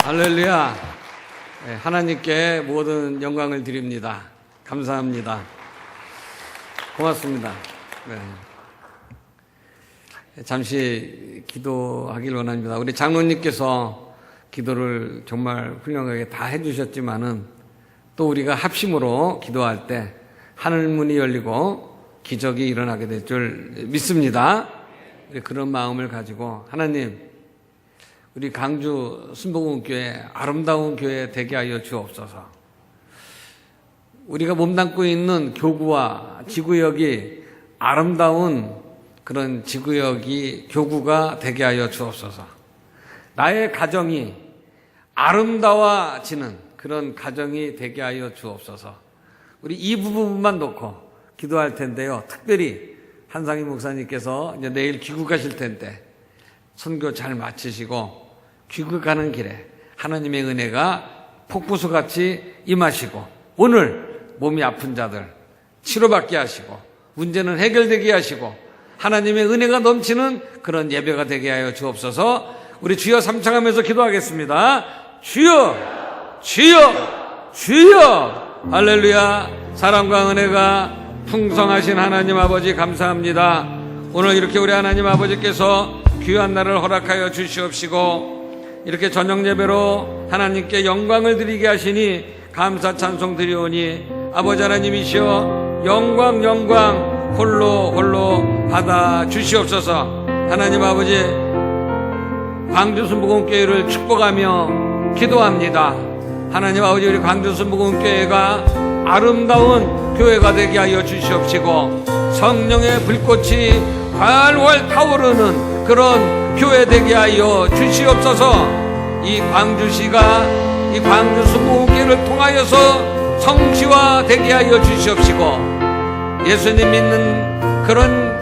할렐루야. 하나님께 모든 영광을 드립니다. 감사합니다. 고맙습니다. 잠시 기도하길 원합니다. 우리 장로님께서 기도를 정말 훌륭하게 다 해주셨지만은 또 우리가 합심으로 기도할 때 하늘문이 열리고 기적이 일어나게 될 줄 믿습니다. 그런 마음을 가지고 하나님, 우리 강주 순복음교회 아름다운 교회 되게 하여 주옵소서. 우리가 몸담고 있는 교구와 지구역이 아름다운 그런 지구역이 교구가 되게 하여 주옵소서. 나의 가정이 아름다워지는 그런 가정이 되게 하여 주옵소서. 우리 이 부분만 놓고 기도할 텐데요. 특별히 한상희 목사님께서 이제 내일 귀국하실 텐데 선교 잘 마치시고 귀국하는 길에 하나님의 은혜가 폭포수같이 임하시고 오늘 몸이 아픈 자들 치료받게 하시고 문제는 해결되게 하시고 하나님의 은혜가 넘치는 그런 예배가 되게 하여 주옵소서. 우리 주여 삼창하면서 기도하겠습니다. 주여, 주여, 주여. 할렐루야. 사랑과 은혜가 풍성하신 하나님 아버지 감사합니다. 오늘 이렇게 우리 하나님 아버지께서 귀한 날을 허락하여 주시옵시고 이렇게 저녁 예배로 하나님께 영광을 드리게 하시니 감사 찬송 드리오니 아버지 하나님이시여 영광 영광 홀로 받아 주시옵소서. 하나님 아버지, 광주 순복음교회를 축복하며 기도합니다. 하나님 아버지, 우리 광주 순복음교회가 아름다운 교회가 되게 하여 주시옵시고 성령의 불꽃이 활활 타오르는 그런 교회 되게 하여 주시옵소서. 이 광주시가 이 광주 순복음교회를 통하여서 성취화 되게 하여 주시옵시고 예수님 믿는 그런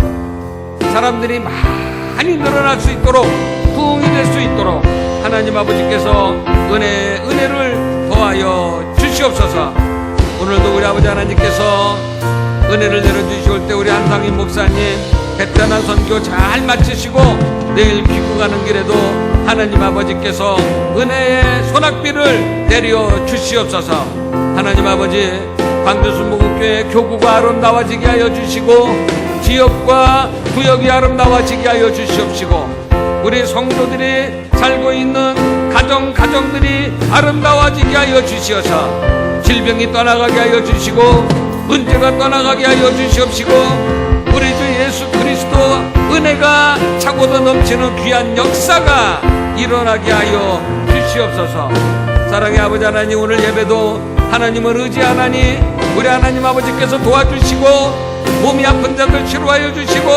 사람들이 많이 늘어날 수 있도록 부흥이 될 수 있도록 하나님 아버지께서 은혜를 더하여 주시옵소서. 오늘도 우리 아버지 하나님께서 은혜를 내려주시올 때 우리 한상희 목사님 베테랑 선교 잘 마치시고 내일 귀국하는 길에도 하나님 아버지께서 은혜의 소낙비를 내려 주시옵소서. 하나님 아버지, 광주 순복음교회 교구가 아름다워지게 하여 주시고 지역과 구역이 아름다워지게 하여 주시옵시고 우리 성도들이 살고 있는 가정들이 아름다워지게 하여 주시어서 질병이 떠나가게 하여 주시고 문제가 떠나가게 하여 주시옵시고 우리 주 예수 그리스도 은혜가 차고도 넘치는 귀한 역사가 일어나게 하여 주시옵소서. 사랑의 아버지 하나님, 오늘 예배도 하나님을 의지하나니 우리 하나님 아버지께서 도와주시고 몸이 아픈 자들 치료하여 주시고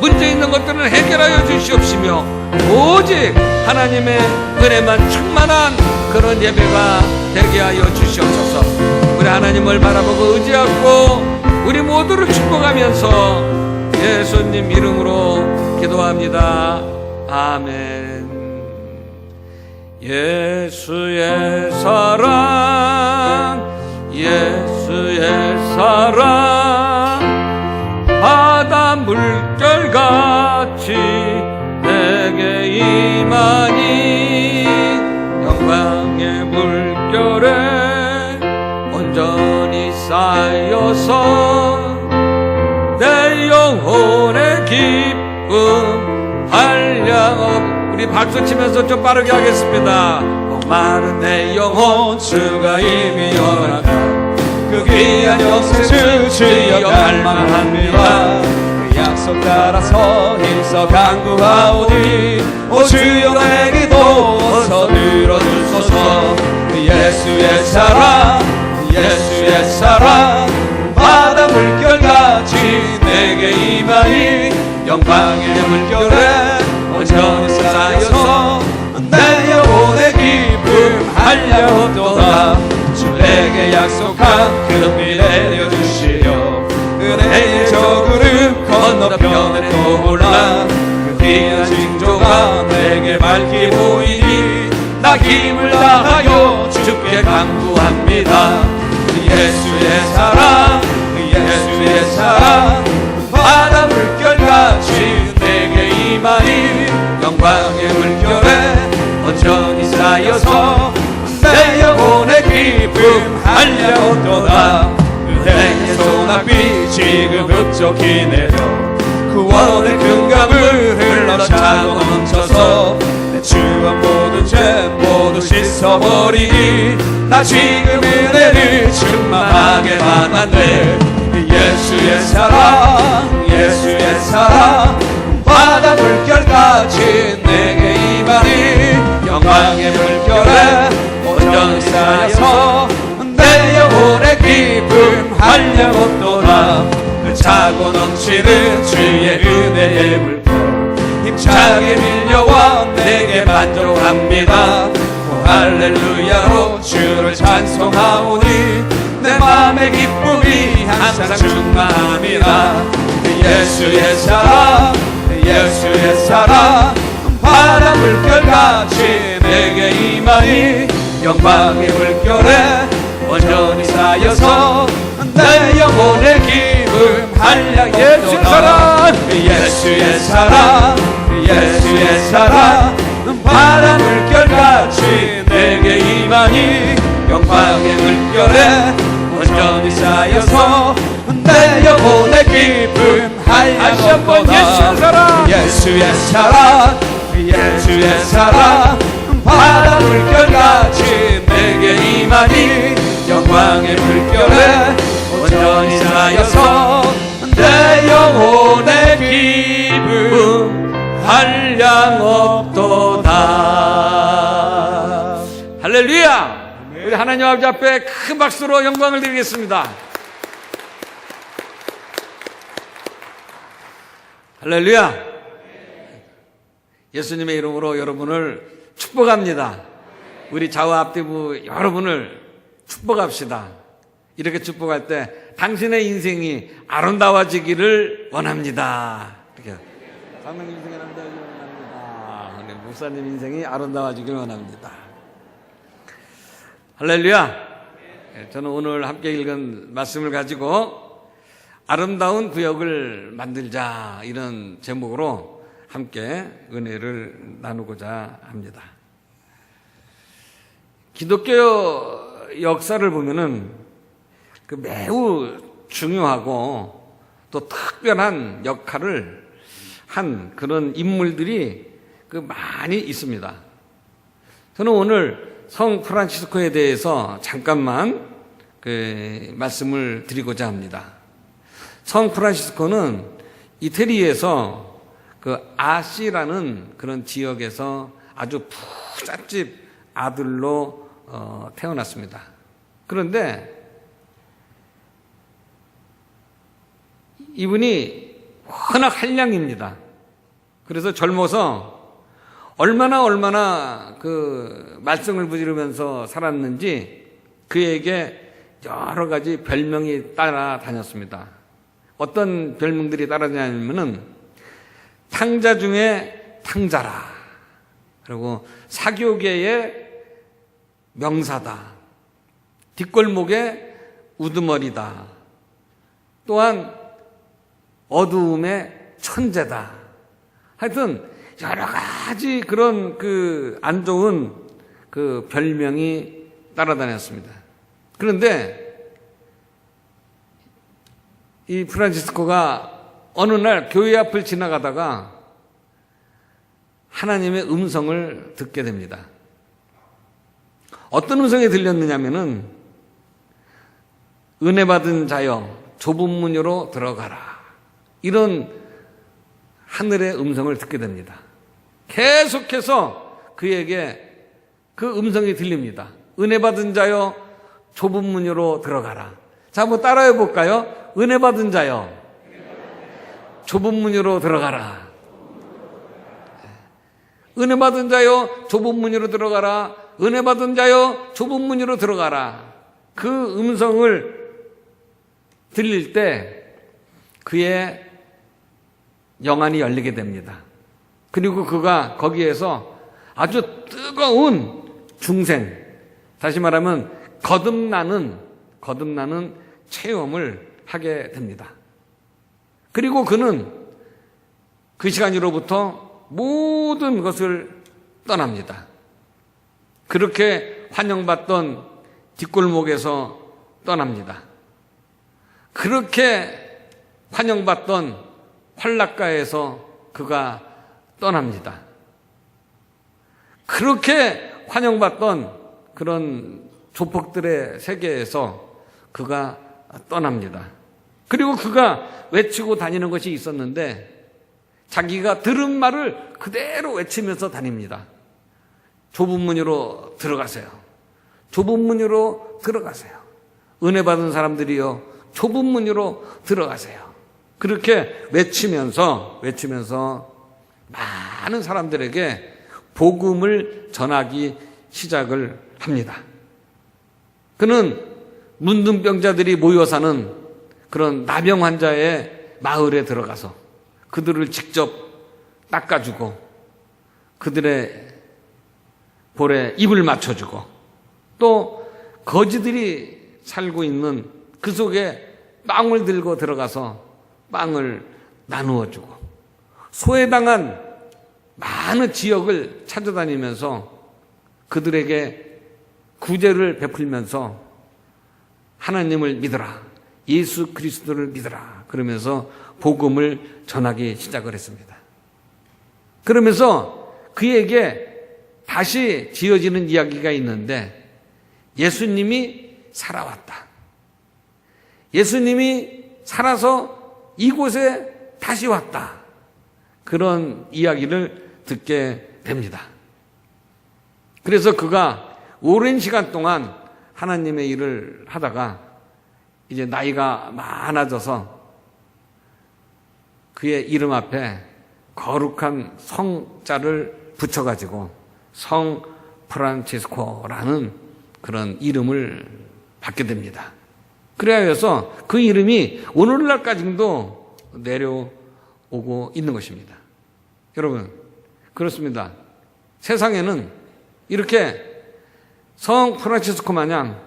문제 있는 것들을 해결하여 주시옵시며 오직 하나님의 은혜만 충만한 그런 예배가 되게 하여 주시옵소서. 우리 하나님을 바라보고 의지하고 우리 모두를 축복하면서 예수님 이름으로 기도합니다. 아멘. 예수의 사랑, 예수의 사랑, 바다 물결같이 내게 임하니 영광의 물결에 온전히 쌓여서 내 영혼의 기쁨 한량없. 우리 박수 치면서 좀 빠르게 하겠습니다. 많은 내 영혼 주가 이미 허락한 그 귀한 영생 주여 갈망합니다. 그 약속 따라서 힘써 간구하오니 오 주여 내 기도 어서 들어주소서. 그 예수의 사랑, 예수의 사랑, 바다 물결같이 내게 임하니 영광의 물결에 온전히 쌓여서 내 영혼의 기쁨 한량없도다. 주 내게 약속한 그 미래 내려주시려 은혜의 저 구름 건너편에 떠올라 그 귀한 징조가 내게 밝히 보이니 나 힘을 다하여 주께 간구합니다. 그 예수의 사랑, 그 예수의 사랑, 바다 물결같이 내게 임하니 영광의 물결에 온전히 쌓여서 기쁨 한량없도다. 그대의 소낙비 지금 흡족히 내려 구원의 큰 강을 흘러 차고 넘쳐서 내 추억 모든 죄 모두 씻어버리니 나 지금 은혜를 충만하게 받았네. 예수의 사랑 예수의 사랑 바다 물결같이 내게 임하니 영광의 물결에 온전히 쌓여서 내 영혼의 기쁨 한량없도다. 그 차고 넘치는 주의 은혜의 물결 힘차게 밀려와 내게 만족합니다. 오 할렐루야로 주를 찬송하오니 내 맘의 기쁨이 항상 충만합니다. 예수의 사랑 예수의 사랑 바다 물결같이 내게 임하니 영광의 물결에 온전히 쌓여서 내 영혼의 기쁨 한량없도다. 예수의 사랑 예수의 사랑 바다 물결같이 내게 임하니 영광의 물결에 온전히 쌓여서 내 영혼의 기쁨 한량없도다. 예수의 사랑 예수의 사랑 바다 물결같이 내게 임하니 영광의 물결에 온전히 쌓여서 내 영혼의 기쁨 한량없도다. 할렐루야! 우리 하나님 아버지 앞에 큰 박수로 영광을 드리겠습니다. 할렐루야! 예수님의 이름으로 여러분을 축복합니다. 우리 좌우 앞뒤부 여러분을 축복합시다. 이렇게 축복할 때 당신의 인생이 아름다워지기를 원합니다. 이렇게 장로님 인생이 아름다워지기를 원합니다. 우리 목사님 인생이 아름다워지기를 원합니다. 할렐루야. 저는 오늘 함께 읽은 말씀을 가지고 아름다운 구역을 만들자 이런 제목으로 함께 은혜를 나누고자 합니다. 기독교 역사를 보면은 그 매우 중요하고 또 특별한 역할을 한 그런 인물들이 그 많이 있습니다. 저는 오늘 성 프란치스코에 대해서 잠깐만 그 말씀을 드리고자 합니다. 성 프란치스코는 이태리에서 그 아시라는 그런 지역에서 아주 부잣집 아들로 태어났습니다. 그런데 이분이 워낙 한량입니다. 그래서 젊어서 얼마나 그 말썽을 부지르면서 살았는지 그에게 여러 가지 별명이 따라다녔습니다. 어떤 별명들이 따라다녔냐면은 탕자 중에 탕자라, 그리고 사교계의 명사다, 뒷골목의 우두머리다, 또한 어두움의 천재다. 하여튼 여러 가지 그런 그 안 좋은 그 별명이 따라다녔습니다. 그런데 이 프란치스코가 어느 날 교회 앞을 지나가다가 하나님의 음성을 듣게 됩니다. 어떤 음성이 들렸느냐면은 은혜 받은 자여 좁은 문으로 들어가라, 이런 하늘의 음성을 듣게 됩니다. 계속해서 그에게 그 음성이 들립니다. 은혜 받은 자여 좁은 문으로 들어가라. 자, 한번 따라해 볼까요? 은혜 받은 자여 좁은 문으로 들어가라. 은혜 받은 자여 좁은 문으로 들어가라. 은혜 받은 자여 좁은 문으로 들어가라. 그 음성을 들릴 때 그의 영안이 열리게 됩니다. 그리고 그가 거기에서 아주 뜨거운 중생, 다시 말하면 거듭나는 체험을 하게 됩니다. 그리고 그는 그 시간으로부터 모든 것을 떠납니다. 그렇게 환영받던 뒷골목에서 떠납니다. 그렇게 환영받던 환락가에서 그가 떠납니다. 그렇게 환영받던 그런 조폭들의 세계에서 그가 떠납니다. 그리고 그가 외치고 다니는 것이 있었는데 자기가 들은 말을 그대로 외치면서 다닙니다. 좁은 문으로 들어가세요. 좁은 문으로 들어가세요. 은혜 받은 사람들이요, 좁은 문으로 들어가세요. 그렇게 외치면서 많은 사람들에게 복음을 전하기 시작을 합니다. 그는 문둥병자들이 모여 사는 그런 나병 환자의 마을에 들어가서 그들을 직접 닦아주고 그들의 볼에 입을 맞춰주고 또 거지들이 살고 있는 그 속에 빵을 들고 들어가서 빵을 나누어주고 소외당한 많은 지역을 찾아다니면서 그들에게 구제를 베풀면서 하나님을 믿어라, 예수 그리스도를 믿어라 그러면서 복음을 전하기 시작을 했습니다. 그러면서 그에게 다시 지어지는 이야기가 있는데 예수님이 살아왔다. 예수님이 살아서 이곳에 다시 왔다. 그런 이야기를 듣게 됩니다. 그래서 그가 오랜 시간 동안 하나님의 일을 하다가 이제 나이가 많아져서 그의 이름 앞에 거룩한 성자를 붙여가지고 성 프란치스코라는 그런 이름을 받게 됩니다. 그래서 그 이름이 오늘날까지도 내려오고 있는 것입니다. 여러분, 그렇습니다. 세상에는 이렇게 성 프란치스코 마냥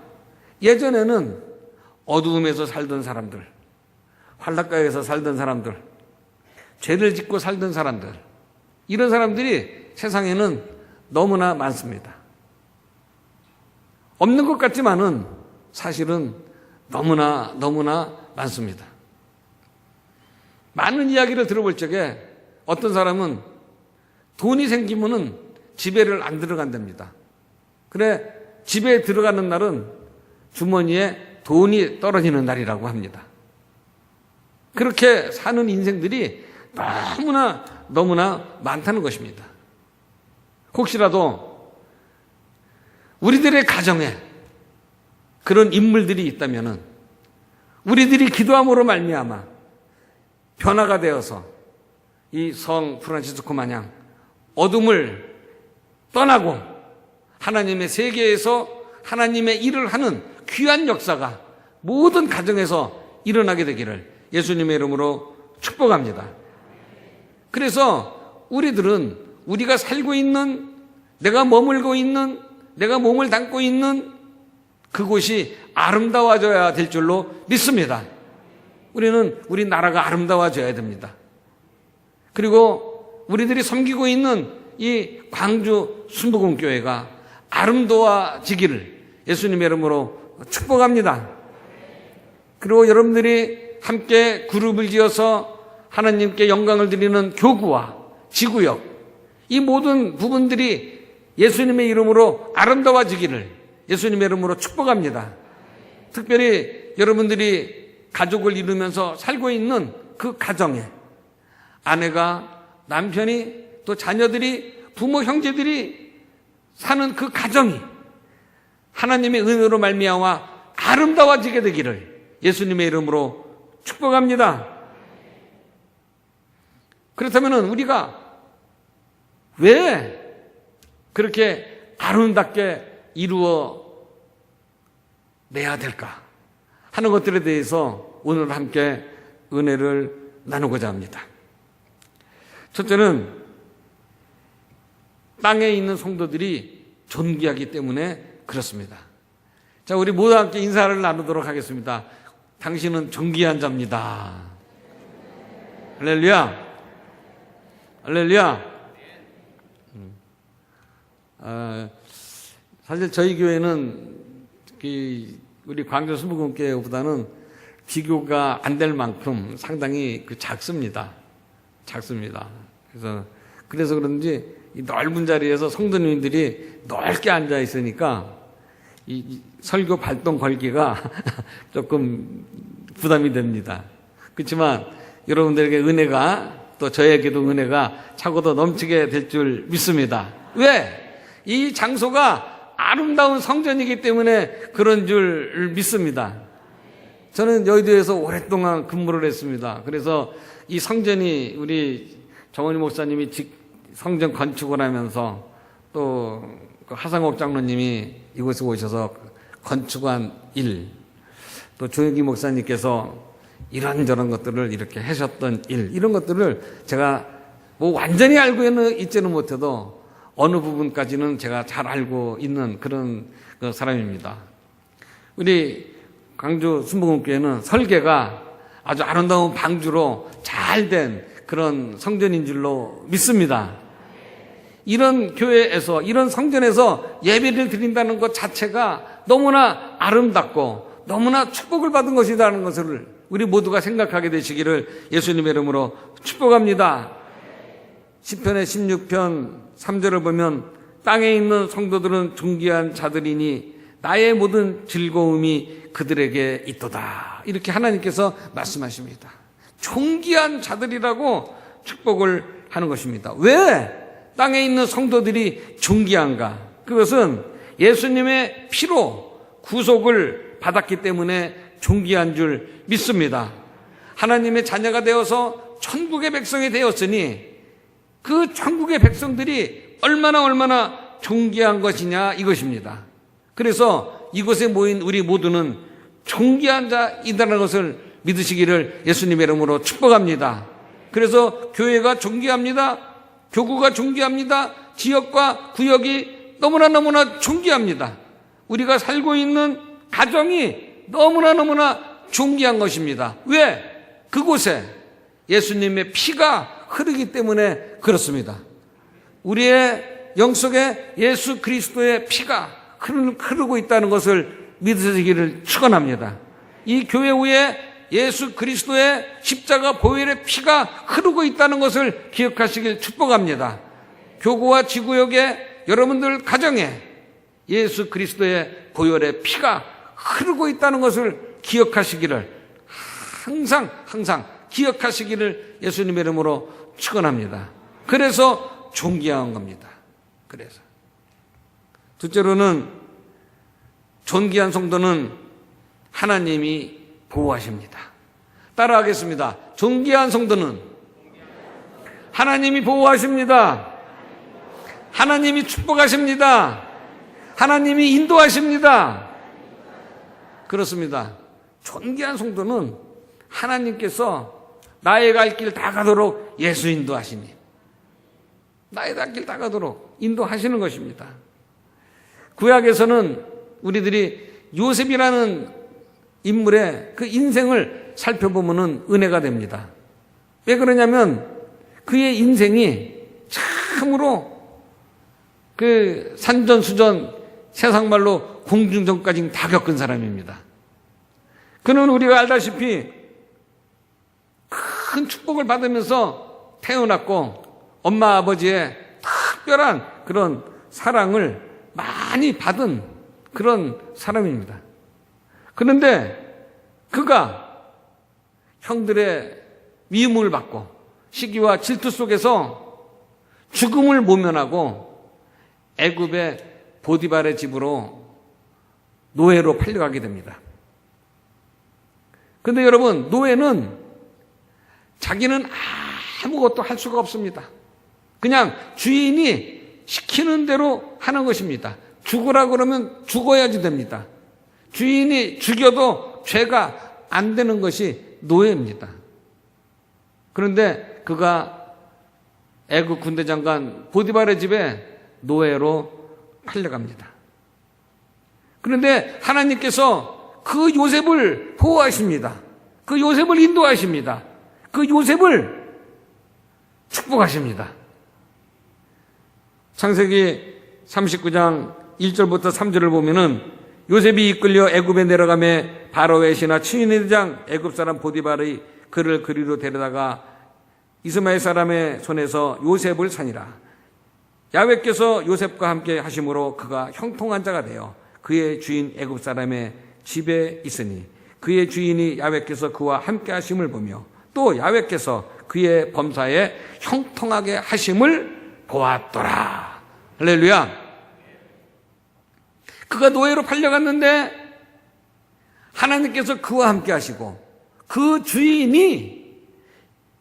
예전에는 어두움에서 살던 사람들, 환락가에서 살던 사람들, 죄를 짓고 살던 사람들, 이런 사람들이 세상에는 너무나 많습니다. 없는 것 같지만은 사실은 너무나 많습니다. 많은 이야기를 들어볼 적에 어떤 사람은 돈이 생기면은 집에를 안 들어간답니다. 그래, 집에 들어가는 날은 주머니에 돈이 떨어지는 날이라고 합니다. 그렇게 사는 인생들이 너무나 많다는 것입니다. 혹시라도 우리들의 가정에 그런 인물들이 있다면은 우리들이 기도함으로 말미암아 변화가 되어서 이 성 프란치스코 마냥 어둠을 떠나고 하나님의 세계에서 하나님의 일을 하는 귀한 역사가 모든 가정에서 일어나게 되기를 예수님의 이름으로 축복합니다. 그래서 우리들은 우리가 살고 있는, 내가 머물고 있는, 내가 몸을 담고 있는 그곳이 아름다워져야 될 줄로 믿습니다. 우리는 우리 나라가 아름다워져야 됩니다. 그리고 우리들이 섬기고 있는 이 광주 순복음교회가 아름다워지기를 예수님의 이름으로 축복합니다. 그리고 여러분들이 함께 그룹을 지어서 하나님께 영광을 드리는 교구와 지구역, 이 모든 부분들이 예수님의 이름으로 아름다워지기를 예수님의 이름으로 축복합니다. 특별히 여러분들이 가족을 이루면서 살고 있는 그 가정에 아내가, 남편이, 또 자녀들이, 부모, 형제들이 사는 그 가정이 하나님의 은혜로 말미암아 아름다워지게 되기를 예수님의 이름으로 축복합니다. 그렇다면 우리가 왜 그렇게 아름답게 이루어 내야 될까 하는 것들에 대해서 오늘 함께 은혜를 나누고자 합니다. 첫째는 땅에 있는 성도들이 존귀하기 때문에 그렇습니다. 자, 우리 모두 함께 인사를 나누도록 하겠습니다. 당신은 존귀한 자입니다. 할렐루야. 할렐루야. 사실 저희 교회는 우리 광주 순복음교회보다는 비교가 안 될 만큼 상당히 작습니다. 작습니다. 그래서 그런지 이 넓은 자리에서 성도님들이 넓게 앉아 있으니까 이 설교 발동 걸기가 조금 부담이 됩니다. 그렇지만 여러분들에게 은혜가, 또 저에게도 은혜가 차고 더 넘치게 될 줄 믿습니다. 왜? 이 장소가 아름다운 성전이기 때문에 그런 줄 믿습니다. 저는 여의도에서 오랫동안 근무를 했습니다. 그래서 이 성전이 우리 정원희 목사님이 성전 건축을 하면서 또 하상옥 장로님이 이곳에 오셔서 건축한 일, 또 조영기 목사님께서 이런저런 것들을 이렇게 하셨던 일, 이런 것들을 제가 뭐 완전히 알고 있지는 못해도 어느 부분까지는 제가 잘 알고 있는 그런 사람입니다. 우리 광주 순복음교회는 설계가 아주 아름다운 방주로 잘 된 그런 성전인 줄로 믿습니다. 이런 교회에서, 이런 성전에서 예배를 드린다는 것 자체가 너무나 아름답고 너무나 축복을 받은 것이라는 것을 우리 모두가 생각하게 되시기를 예수님의 이름으로 축복합니다. 시편의 16편 3절을 보면 땅에 있는 성도들은 존귀한 자들이니 나의 모든 즐거움이 그들에게 있도다. 이렇게 하나님께서 말씀하십니다. 존귀한 자들이라고 축복을 하는 것입니다. 왜 땅에 있는 성도들이 존귀한가? 그것은 예수님의 피로 구속을 받았기 때문에 존귀한 줄 믿습니다. 하나님의 자녀가 되어서 천국의 백성이 되었으니 그 천국의 백성들이 얼마나 존귀한 것이냐 이것입니다. 그래서 이곳에 모인 우리 모두는 존귀한 자이다라는 것을 믿으시기를 예수님의 이름으로 축복합니다. 그래서 교회가 존귀합니다. 교구가 존귀합니다. 지역과 구역이 너무나 존귀합니다. 우리가 살고 있는 가정이 너무나 존귀한 것입니다. 왜? 그곳에 예수님의 피가 흐르기 때문에 그렇습니다. 우리의 영속에 예수 그리스도의 피가 흐르고 있다는 것을 믿으시기를 축원합니다. 이 교회 위에 예수 그리스도의 십자가 보혈의 피가 흐르고 있다는 것을 기억하시길 축복합니다. 교구와 지구역에 여러분들 가정에 예수 그리스도의 보혈의 피가 흐르고 있다는 것을 기억하시기를 항상 기억하시기를 예수님의 이름으로 축원합니다. 그래서 존귀한 겁니다. 그래서 둘째로는 존귀한 성도는 하나님이 보호하십니다. 따라하겠습니다. 존귀한 성도는 하나님이 보호하십니다. 하나님이 축복하십니다. 하나님이 인도하십니다. 그렇습니다. 존귀한 성도는 하나님께서 나의 갈 길 다 가도록 예수 인도하시니 나의 갈 길 다 가도록 인도하시는 것입니다. 구약에서는 우리들이 요셉이라는 인물의 그 인생을 살펴보면 은혜가 됩니다. 왜 그러냐면 그의 인생이 참으로 그 산전수전 세상말로 공중전까지 다 겪은 사람입니다. 그는 우리가 알다시피 큰 축복을 받으면서 태어났고 엄마 아버지의 특별한 그런 사랑을 많이 받은 그런 사람입니다. 그런데 그가 형들의 미움을 받고 시기와 질투 속에서 죽음을 모면하고 애굽의 보디발의 집으로 노예로 팔려가게 됩니다. 그런데 여러분, 노예는 자기는 아무것도 할 수가 없습니다. 그냥 주인이 시키는 대로 하는 것입니다. 죽으라 그러면 죽어야지 됩니다. 주인이 죽여도 죄가 안 되는 것이 노예입니다. 그런데 그가 애굽 군대 장관 보디발의 집에 노예로 팔려갑니다. 그런데 하나님께서 그 요셉을 보호하십니다. 그 요셉을 인도하십니다. 그 요셉을 축복하십니다. 창세기 39장 1절부터 3절을 보면은 요셉이 이끌려 애굽에 내려가매 바로의 신하 친위의 대장 애굽 사람 보디발이 그를 그리로 데려다가 이스마엘 사람의 손에서 요셉을 산이라. 야훼께서 요셉과 함께 하심으로 그가 형통한 자가 되어 그의 주인 애굽 사람의 집에 있으니 그의 주인이 야훼께서 그와 함께 하심을 보며 또 야훼께서 그의 범사에 형통하게 하심을 보았더라. 할렐루야. 그가 노예로 팔려갔는데 하나님께서 그와 함께 하시고 그 주인이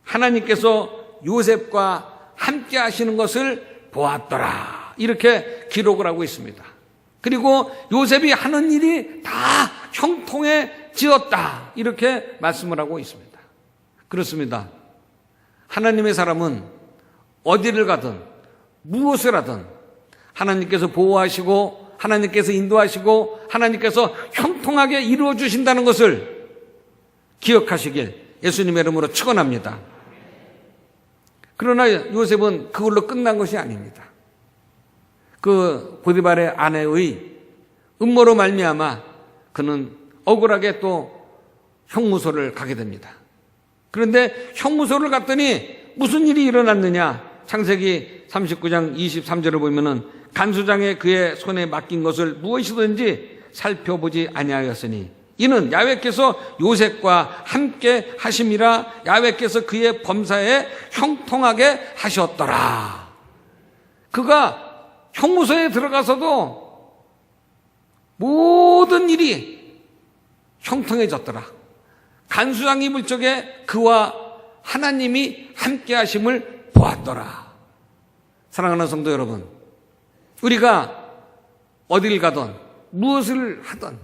하나님께서 요셉과 함께 하시는 것을 보았더라. 이렇게 기록을 하고 있습니다. 그리고 요셉이 하는 일이 다 형통해지었다. 이렇게 말씀을 하고 있습니다. 그렇습니다. 하나님의 사람은 어디를 가든 무엇을 하든 하나님께서 보호하시고 하나님께서 인도하시고 하나님께서 형통하게 이루어 주신다는 것을 기억하시길 예수님의 이름으로 축원합니다. 그러나 요셉은 그걸로 끝난 것이 아닙니다. 그 보디발의 아내의 음모로 말미암아 그는 억울하게 또 형무소를 가게 됩니다. 그런데 형무소를 갔더니 무슨 일이 일어났느냐? 창세기 39장 23절을 보면은 간수장에 그의 손에 맡긴 것을 무엇이든지 살펴보지 아니하였으니 이는 야훼께서 요셉과 함께 하심이라. 야훼께서 그의 범사에 형통하게 하셨더라. 그가 형무소에 들어가서도 모든 일이 형통해졌더라. 간수장이 물 적에 그와 하나님이 함께 하심을 보았더라. 사랑하는 성도 여러분, 우리가 어딜 가든 무엇을 하든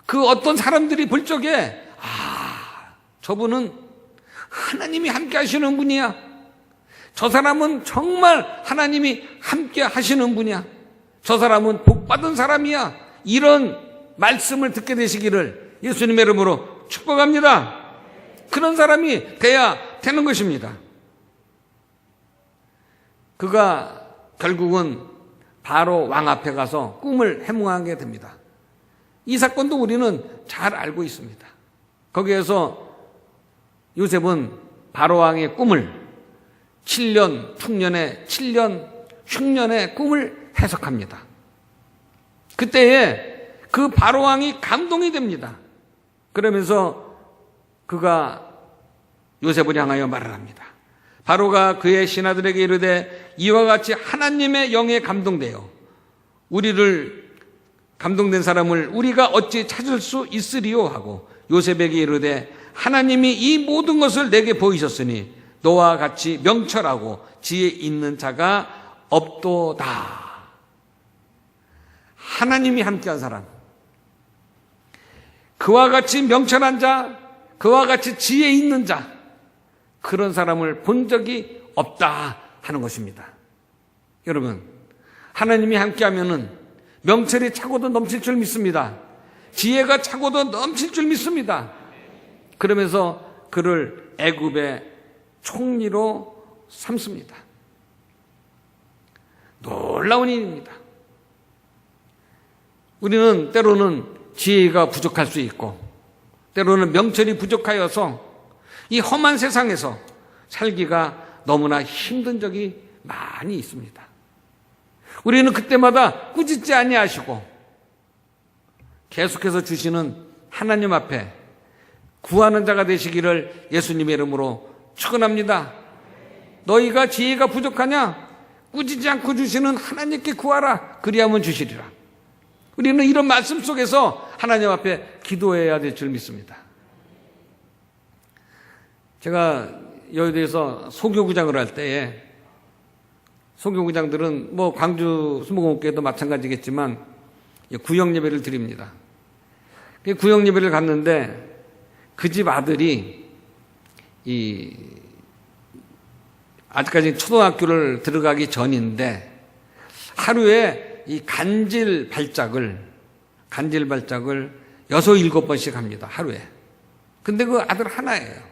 그 어떤 사람들이 볼 적에 저분은 하나님이 함께 하시는 분이야. 저 사람은 정말 하나님이 함께 하시는 분이야. 저 사람은 복받은 사람이야. 이런 말씀을 듣게 되시기를 예수님의 이름으로 축복합니다. 그런 사람이 돼야 되는 것입니다. 그가 결국은 바로 왕 앞에 가서 꿈을 해몽하게 됩니다. 이 사건도 우리는 잘 알고 있습니다. 거기에서 요셉은 바로 왕의 꿈을 7년 풍년의 7년 흉년의 꿈을 해석합니다. 그때에 그 바로 왕이 감동이 됩니다. 그러면서 그가 요셉을 향하여 말을 합니다. 바로가 그의 신하들에게 이르되 이와 같이 하나님의 영에 감동되어 우리를 감동된 사람을 우리가 어찌 찾을 수 있으리요 하고 요셉에게 이르되 하나님이 이 모든 것을 내게 보이셨으니 너와 같이 명철하고 지혜 있는 자가 없도다. 하나님이 함께한 사람, 그와 같이 명철한 자, 그와 같이 지혜 있는 자, 그런 사람을 본 적이 없다 하는 것입니다. 여러분, 하나님이 함께하면은 명철이 차고도 넘칠 줄 믿습니다. 지혜가 차고도 넘칠 줄 믿습니다. 그러면서 그를 애굽의 총리로 삼습니다. 놀라운 일입니다. 우리는 때로는 지혜가 부족할 수 있고 때로는 명철이 부족하여서 이 험한 세상에서 살기가 너무나 힘든 적이 많이 있습니다. 우리는 그때마다 꾸짖지 아니하시고 계속해서 주시는 하나님 앞에 구하는 자가 되시기를 예수님의 이름으로 축원합니다. 너희가 지혜가 부족하냐? 꾸짖지 않고 주시는 하나님께 구하라. 그리하면 주시리라. 우리는 이런 말씀 속에서 하나님 앞에 기도해야 될 줄 믿습니다. 제가 여의도에서 소교구장을 할 때에 소교구장들은 뭐 광주 수목원교회도 마찬가지겠지만 구역 예배를 드립니다. 구역 예배를 갔는데 그 집 아들이 아직까지 초등학교를 들어가기 전인데 하루에 이 간질 발작을 6, 7번씩 합니다. 하루에. 근데 그 아들 하나예요.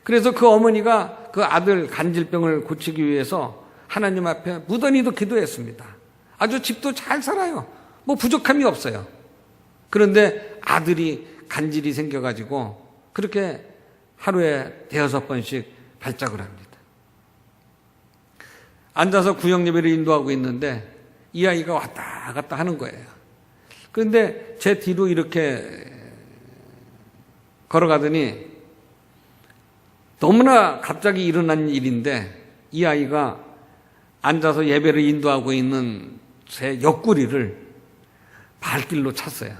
그래서 그 어머니가 그 아들 간질병을 고치기 위해서 하나님 앞에 무던히도 기도했습니다. 아주 집도 잘 살아요. 뭐 부족함이 없어요. 그런데 아들이 간질이 생겨가지고 그렇게 하루에 5-6번씩 발작을 합니다. 앉아서 구역예배를 인도하고 있는데 이 아이가 왔다 갔다 하는 거예요. 그런데 제 뒤로 이렇게 걸어가더니 너무나 갑자기 일어난 일인데 이 아이가 앉아서 예배를 인도하고 있는 제 옆구리를 발길로 찼어요.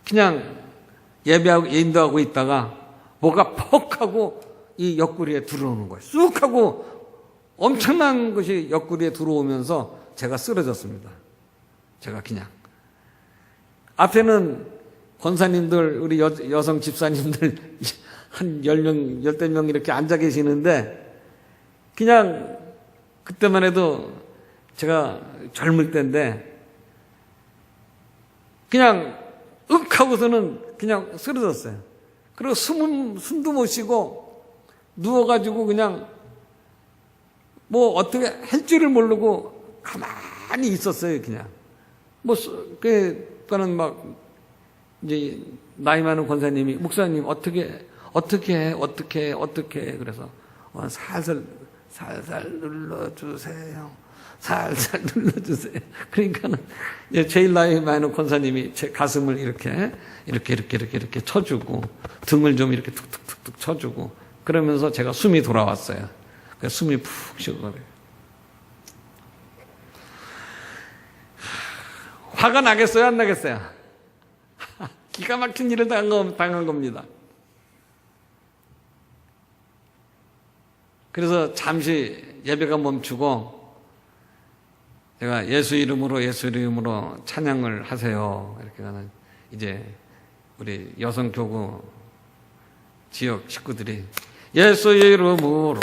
그냥 예배하고 인도하고 있다가 뭐가 퍽 하고 이 옆구리에 들어오는 거예요. 쑥 하고 엄청난 것이 옆구리에 들어오면서 제가 쓰러졌습니다. 제가 그냥. 앞에는 권사님들, 우리 여성 집사님들 한 10명, 10명 이렇게 앉아 계시는데 그냥 그때만 해도 제가 젊을 때인데 그냥 윽 하고서는 그냥 쓰러졌어요. 그리고 숨도 못 쉬고 누워가지고 그냥 뭐 어떻게 할 줄을 모르고 가만히 있었어요. 그냥 뭐 그거는 막 이제 나이 많은 권사님이 목사님 어떻게 그래서 살살 눌러주세요. 살살 눌러주세요. 그러니까는 제일 나이 많은 권사님이 제 가슴을 이렇게 쳐주고 등을 좀 이렇게 툭툭툭툭 쳐주고 그러면서 제가 숨이 돌아왔어요. 그래서 숨이 푹 쉬고 화가 나겠어요? 안 나겠어요? 기가 막힌 일을 당한 겁니다. 그래서 잠시 예배가 멈추고 제가 예수 이름으로 찬양을 하세요. 이렇게 하는 이제 우리 여성교구 지역 식구들이 예수 이름으로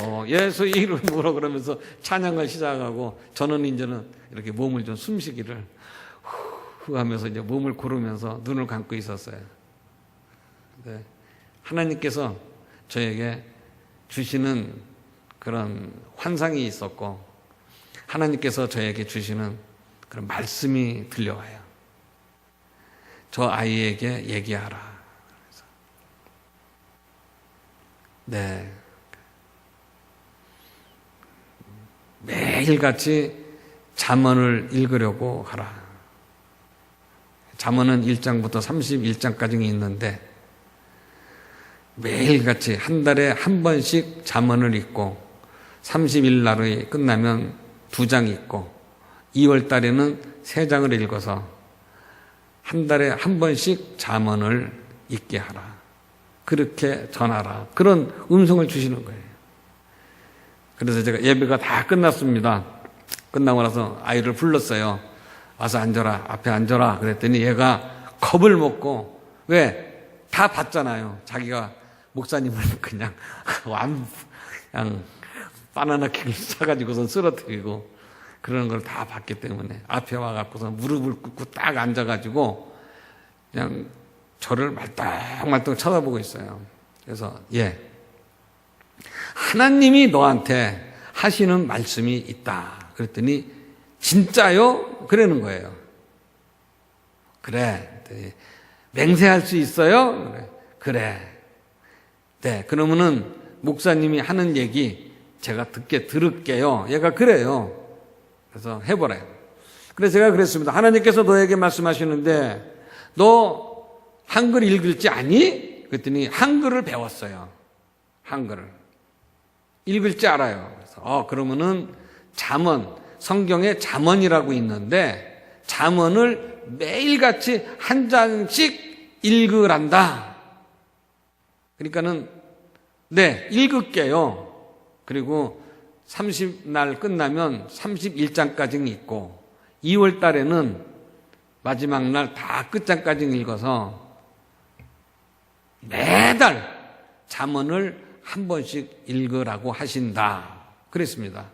그러면서 찬양을 시작하고 저는 이제는 이렇게 몸을 좀 숨쉬기를 후 하면서 이제 몸을 고르면서 눈을 감고 있었어요. 근데 하나님께서 저에게 주시는 그런 환상이 있었고 하나님께서 저에게 주시는 그런 말씀이 들려와요. 저 아이에게 얘기하라. 그래서 네. 매일같이 잠언을 읽으려고 하라. 잠언은 1장부터 31장까지 있는데 매일같이 한 달에 한 번씩 잠언을 읽고 30일 날이 끝나면 2장 읽고 2월 달에는 3장을 읽어서 한 달에 한 번씩 잠언을 읽게 하라. 그렇게 전하라. 그런 음성을 주시는 거예요. 그래서 제가 예배가 다 끝났습니다. 끝나고 나서 아이를 불렀어요. 와서 앉아라. 앞에 앉아라. 그랬더니 얘가 겁을 먹고 왜? 다 봤잖아요. 자기가 목사님을 그냥 바나나 킥을 사가지고선 쓰러뜨리고 그러는 걸 다 봤기 때문에 앞에 와갖고서 무릎을 꿇고 딱 앉아가지고 그냥 저를 말똥말똥 쳐다보고 있어요. 그래서 하나님이 너한테 하시는 말씀이 있다. 그랬더니 진짜요? 그러는 거예요. 그래. 맹세할 수 있어요? 그래. 네. 그러면은 목사님이 하는 얘기 제가 들을게요. 얘가 그래요. 그래서 해보래요. 그래서 제가 그랬습니다. 하나님께서 너에게 말씀하시는데 너 한글 읽을 줄 아니? 그랬더니 한글을 배웠어요. 한글을. 읽을 줄 알아요. 그래서 그러면은 잠언, 성경에 잠언이라고 있는데 잠언을 매일같이 한 장씩 읽으란다. 그러니까는 네, 읽을게요. 그리고 30날 끝나면 31장까지 읽고 2월 달에는 마지막 날 다 끝장까지 읽어서 매달 잠언을 한 번씩 읽으라고 하신다. 그랬습니다.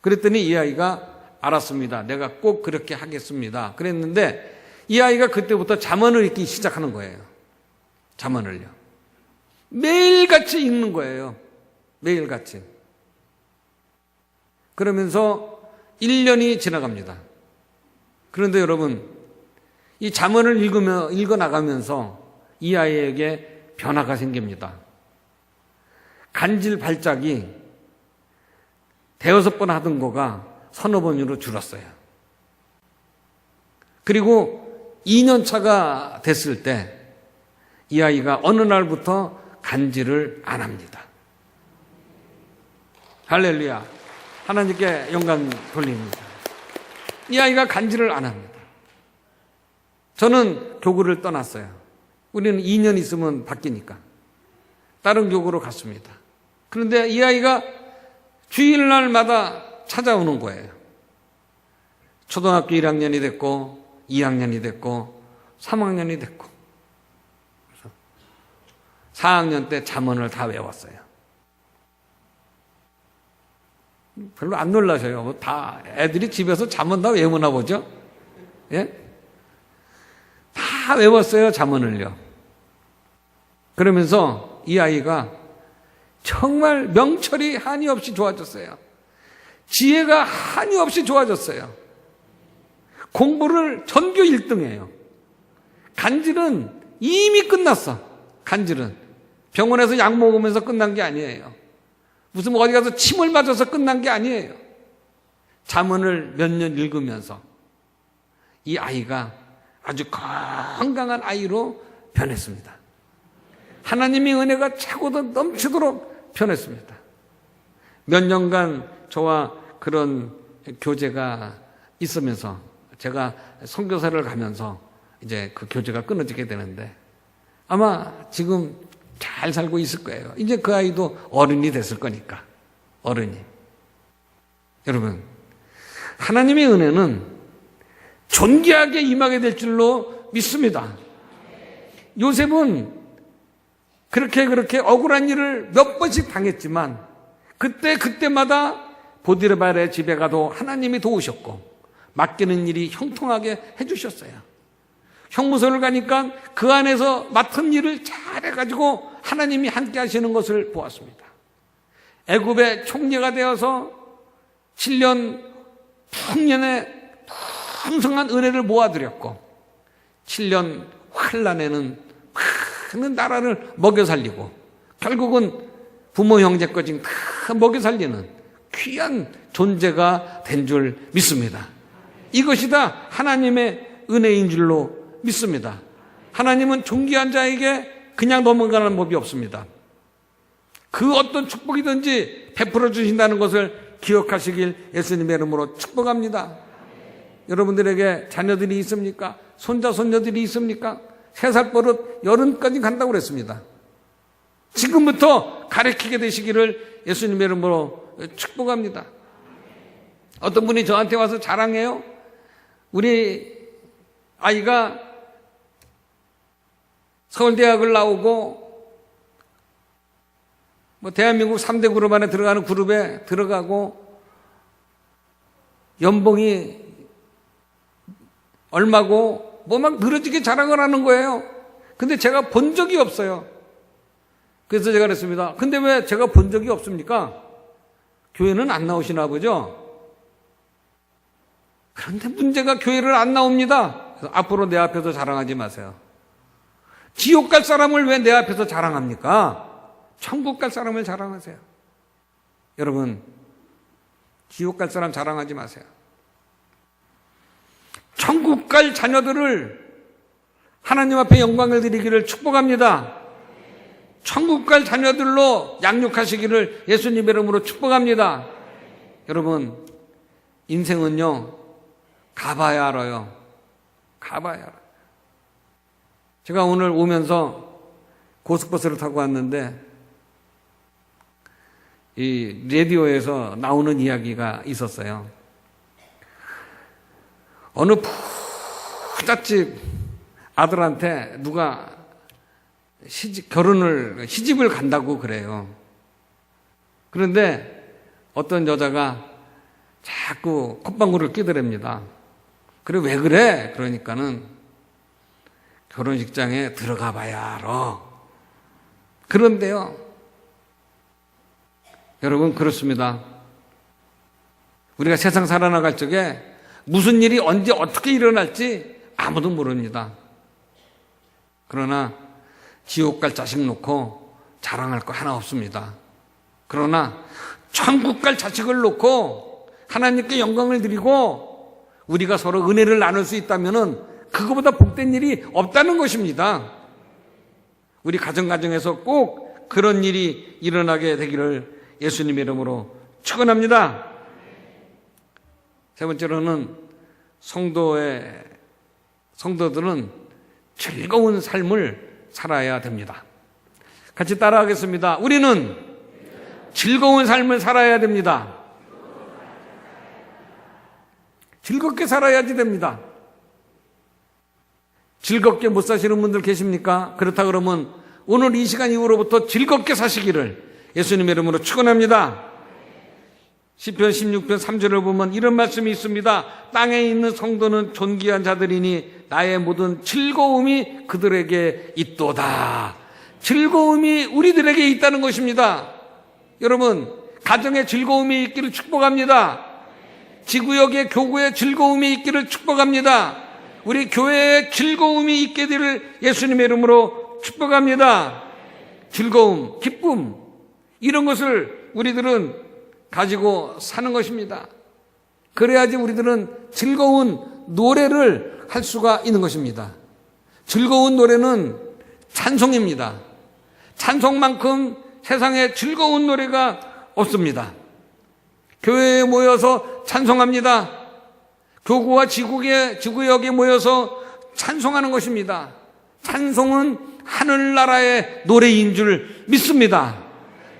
그랬더니 이 아이가 알았습니다. 내가 꼭 그렇게 하겠습니다. 그랬는데 이 아이가 그때부터 잠언을 읽기 시작하는 거예요. 잠언을요. 매일같이 읽는 거예요. 매일같이. 그러면서 1년이 지나갑니다. 그런데 여러분, 이 잠언을 읽어 나가면서 이 아이에게 변화가 생깁니다. 간질 발작이 대여섯 번 하던 거가 서너 번으로 줄었어요. 그리고 2년 차가 됐을 때 이 아이가 어느 날부터 간질을 안 합니다. 할렐루야. 하나님께 영광 돌립니다. 이 아이가 간질을 안 합니다. 저는 교구를 떠났어요. 우리는 2년 있으면 바뀌니까. 다른 교구로 갔습니다. 그런데 이 아이가 주일날마다 찾아오는 거예요. 초등학교 1학년이 됐고 2학년이 됐고 3학년이 됐고 4학년 때 잠언을 다 외웠어요. 별로 안 놀라셔요. 뭐 다 애들이 집에서 잠언 다 외우나 보죠? 예? 다 외웠어요, 잠언을요. 그러면서 이 아이가 정말 명철이 한이 없이 좋아졌어요. 지혜가 한이 없이 좋아졌어요. 공부를 전교 1등이에요. 간질은 이미 끝났어. 간질은 병원에서 약 먹으면서 끝난 게 아니에요. 무슨 어디 가서 침을 맞아서 끝난 게 아니에요. 잠언을 몇 년 읽으면서 이 아이가 아주 건강한 아이로 변했습니다. 하나님의 은혜가 차고도 넘치도록 변했습니다. 몇 년간 저와 그런 교제가 있으면서 제가 선교사를 가면서 이제 그 교제가 끊어지게 되는데 아마 지금 잘 살고 있을 거예요. 이제 그 아이도 어른이 됐을 거니까. 어른이. 여러분, 하나님의 은혜는 존귀하게 임하게 될 줄로 믿습니다. 요셉은 그렇게 억울한 일을 몇 번씩 당했지만 그때마다 보디르발의 집에 가도 하나님이 도우셨고 맡기는 일이 형통하게 해주셨어요. 형무소를 가니까 그 안에서 맡은 일을 잘해가지고 하나님이 함께 하시는 것을 보았습니다. 애굽의 총리가 되어서 7년 풍년의 풍성한 은혜를 모아들였고 7년 환란에는 많은 나라를 먹여 살리고 결국은 부모 형제까지 다 먹여 살리는 귀한 존재가 된 줄 믿습니다. 이것이 다 하나님의 은혜인 줄로 믿습니다. 하나님은 존귀한 자에게 그냥 넘어가는 법이 없습니다. 그 어떤 축복이든지 베풀어 주신다는 것을 기억하시길 예수님의 이름으로 축복합니다. 여러분들에게 자녀들이 있습니까? 손자, 손녀들이 있습니까? 3살 버릇 80까지 간다고 그랬습니다. 지금부터 가르치게 되시기를 예수님의 이름으로 축복합니다. 어떤 분이 저한테 와서 자랑해요. 우리 아이가 서울대학을 나오고 대한민국 3대 그룹 안에 들어가는 그룹에 들어가고 연봉이 얼마고 막 늘어지게 자랑을 하는 거예요. 근데 제가 본 적이 없어요. 그래서 제가 그랬습니다. 근데 왜 제가 본 적이 없습니까? 교회는 안 나오시나 보죠? 그런데 문제가 교회를 안 나옵니다. 그래서 앞으로 내 앞에서 자랑하지 마세요. 지옥 갈 사람을 왜 내 앞에서 자랑합니까? 천국 갈 사람을 자랑하세요. 여러분, 지옥 갈 사람 자랑하지 마세요. 천국 갈 자녀들을 하나님 앞에 영광을 드리기를 축복합니다. 천국 갈 자녀들로 양육하시기를 예수님의 이름으로 축복합니다. 여러분, 인생은요, 가봐야 알아요. 가봐야 알아요. 제가 오늘 오면서 고속버스를 타고 왔는데 이 라디오에서 나오는 이야기가 있었어요. 어느 부잣집 아들한테 누가 시집을 간다고 그래요. 그런데 어떤 여자가 자꾸 콧방구를 끼더랍니다. 그래, 왜 그래? 그러니까는 결혼식장에 들어가 봐야 알아. 그런데요, 여러분, 그렇습니다. 우리가 세상 살아나갈 적에 무슨 일이 언제 어떻게 일어날지 아무도 모릅니다. 그러나 지옥 갈 자식 놓고 자랑할 거 하나 없습니다. 그러나 천국 갈 자식을 놓고 하나님께 영광을 드리고 우리가 서로 은혜를 나눌 수 있다면 그거보다 복된 일이 없다는 것입니다. 우리 가정에서 꼭 그런 일이 일어나게 되기를 예수님의 이름으로 축원합니다. 세 번째로는 성도들은 즐거운 삶을 살아야 됩니다. 같이 따라하겠습니다. 우리는 즐거운 삶을 살아야 됩니다. 즐겁게 살아야지 됩니다. 즐겁게 못 사시는 분들 계십니까? 그렇다 그러면 오늘 이 시간 이후로부터 즐겁게 사시기를 예수님의 이름으로 축원합니다. 시편 16편 3절을 보면 이런 말씀이 있습니다. 땅에 있는 성도는 존귀한 자들이니 나의 모든 즐거움이 그들에게 있도다. 즐거움이 우리들에게 있다는 것입니다. 여러분, 가정에 즐거움이 있기를 축복합니다. 지구역에 교구에 즐거움이 있기를 축복합니다. 우리 교회에 즐거움이 있게 되기를 예수님의 이름으로 축복합니다. 즐거움, 기쁨, 이런 것을 우리들은 가지고 사는 것입니다. 그래야지 우리들은 즐거운 노래를 할 수가 있는 것입니다. 즐거운 노래는 찬송입니다. 찬송만큼 세상에 즐거운 노래가 없습니다. 교회에 모여서 찬송합니다. 교구와 지구역에 모여서 찬송하는 것입니다. 찬송은 하늘나라의 노래인 줄 믿습니다.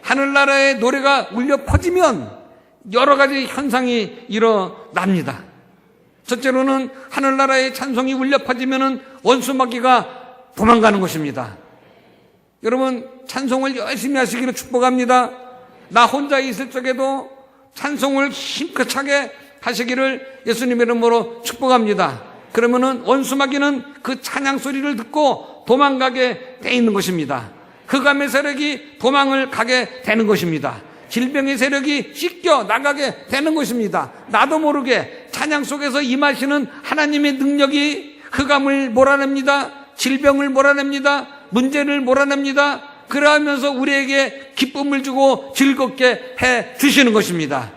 하늘나라의 노래가 울려 퍼지면 여러 가지 현상이 일어납니다. 첫째로는 하늘나라의 찬송이 울려 퍼지면 원수마귀가 도망가는 것입니다. 여러분, 찬송을 열심히 하시기를 축복합니다. 나 혼자 있을 적에도 찬송을 힘껏 차게 하시기를 예수님의 이름으로 축복합니다. 그러면은 원수마귀는 그 찬양 소리를 듣고 도망가게 돼 있는 것입니다. 흑암의 세력이 도망을 가게 되는 것입니다. 질병의 세력이 씻겨 나가게 되는 것입니다. 나도 모르게 찬양 속에서 임하시는 하나님의 능력이 흑암을 몰아냅니다. 질병을 몰아냅니다. 문제를 몰아냅니다. 그러하면서 우리에게 기쁨을 주고 즐겁게 해 주시는 것입니다.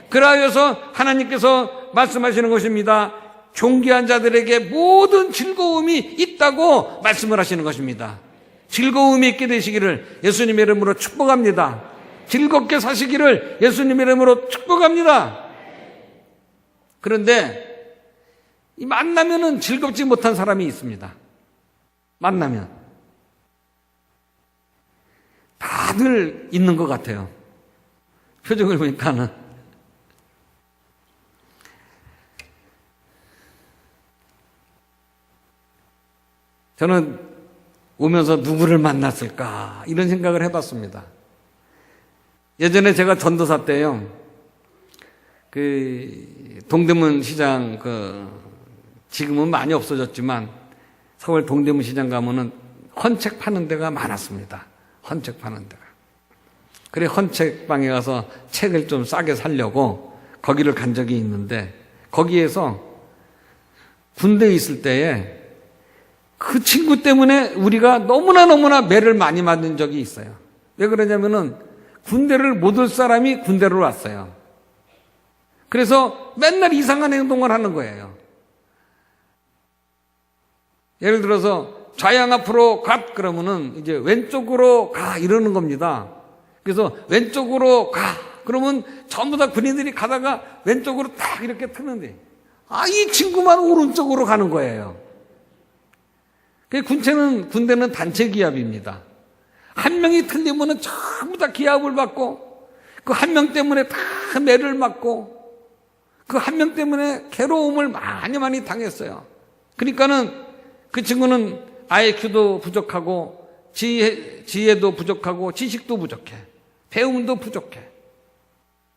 그러하여서 하나님께서 말씀하시는 것입니다. 존귀한 자들에게 모든 즐거움이 있다고 말씀을 하시는 것입니다. 즐거움이 있게 되시기를 예수님의 이름으로 축복합니다. 즐겁게 사시기를 예수님의 이름으로 축복합니다. 그런데 이 만나면은 즐겁지 못한 사람이 있습니다. 만나면 다들 있는 것 같아요. 표정을 보니까는. 저는 오면서 누구를 만났을까 이런 생각을 해봤습니다. 예전에 제가 전도사 때요, 동대문 시장 지금은 많이 없어졌지만 서울 동대문 시장 가면은 헌책 파는 데가 많았습니다. 헌책 파는 데가. 그래 헌책방에 가서 책을 좀 싸게 사려고 거기를 간 적이 있는데 거기에서 군대에 있을 때에 그 친구 때문에 우리가 너무나 매를 많이 맞는 적이 있어요. 왜 그러냐면은 군대를 못 올 사람이 군대로 왔어요. 그래서 맨날 이상한 행동을 하는 거예요. 예를 들어서 좌양 앞으로 가 그러면은 이제 왼쪽으로 가 이러는 겁니다. 그래서 왼쪽으로 가 그러면 전부 다 군인들이 가다가 왼쪽으로 딱 이렇게 트는데 이 친구만 오른쪽으로 가는 거예요. 군대는 단체 기합입니다. 한 명이 틀리면은 전부 다 기합을 받고 그 한 명 때문에 다 매를 맞고 그 한 명 때문에 괴로움을 많이 당했어요. 그러니까는 그 친구는 IQ도 부족하고 지혜도 부족하고 지식도 부족해. 배움도 부족해.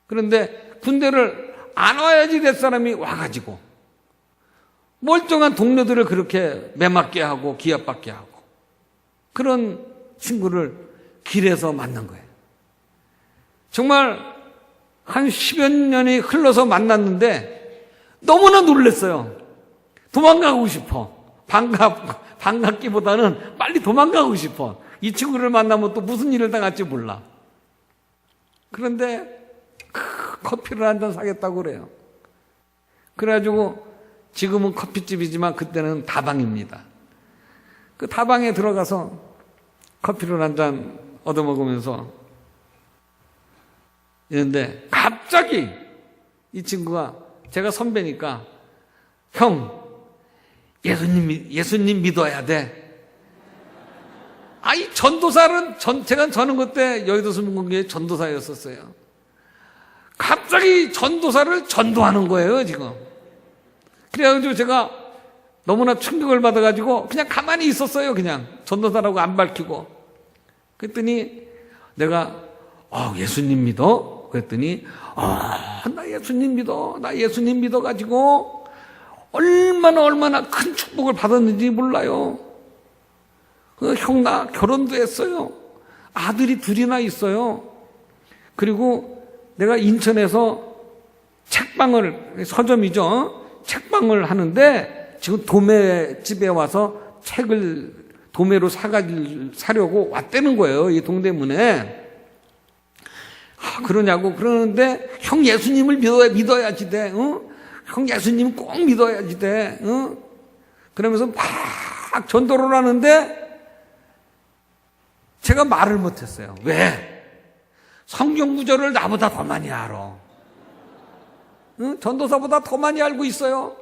그런데 군대를 안 와야지 될 사람이 와가지고 멀쩡한 동료들을 그렇게 매맞게 하고 기합받게 하고 그런 친구를 길에서 만난 거예요. 정말 한 10여 년이 흘러서 만났는데 너무나 놀랐어요. 도망가고 싶어. 반갑기보다는 빨리 도망가고 싶어. 이 친구를 만나면 또 무슨 일을 당할지 몰라. 그런데 커피를 한 잔 사겠다고 그래요. 그래가지고 지금은 커피집이지만 그때는 다방입니다. 그 다방에 들어가서 커피를 한 잔 얻어먹으면서 이런데 갑자기 이 친구가, 제가 선배니까, 형, 예수님 믿어야 돼. 아이, 전도사는, 저는 그때 여의도 순복음교회 전도사였었어요. 갑자기 전도사를 전도하는 거예요, 지금. 그래가지고 제가 너무나 충격을 받아가지고 그냥 가만히 있었어요, 그냥. 전도사라고 안 밝히고. 그랬더니 내가, 예수님 믿어? 그랬더니, 나 예수님 믿어. 나 예수님 믿어가지고 얼마나 큰 축복을 받았는지 몰라요. 형, 나 결혼도 했어요. 아들이 둘이나 있어요. 그리고 내가 인천에서 책방을, 서점이죠. 책방을 하는데 지금 도매집에 와서 책을 도매로 사려고 왔다는 거예요. 이 동대문에. 그러냐고 그러는데, 형 예수님을 믿어야지 돼. 형 예수님 꼭 믿어야지 돼. 그러면서 막 전도를 하는데 제가 말을 못했어요. 왜? 성경 구절을 나보다 더 많이 알아. 전도사보다 더 많이 알고 있어요.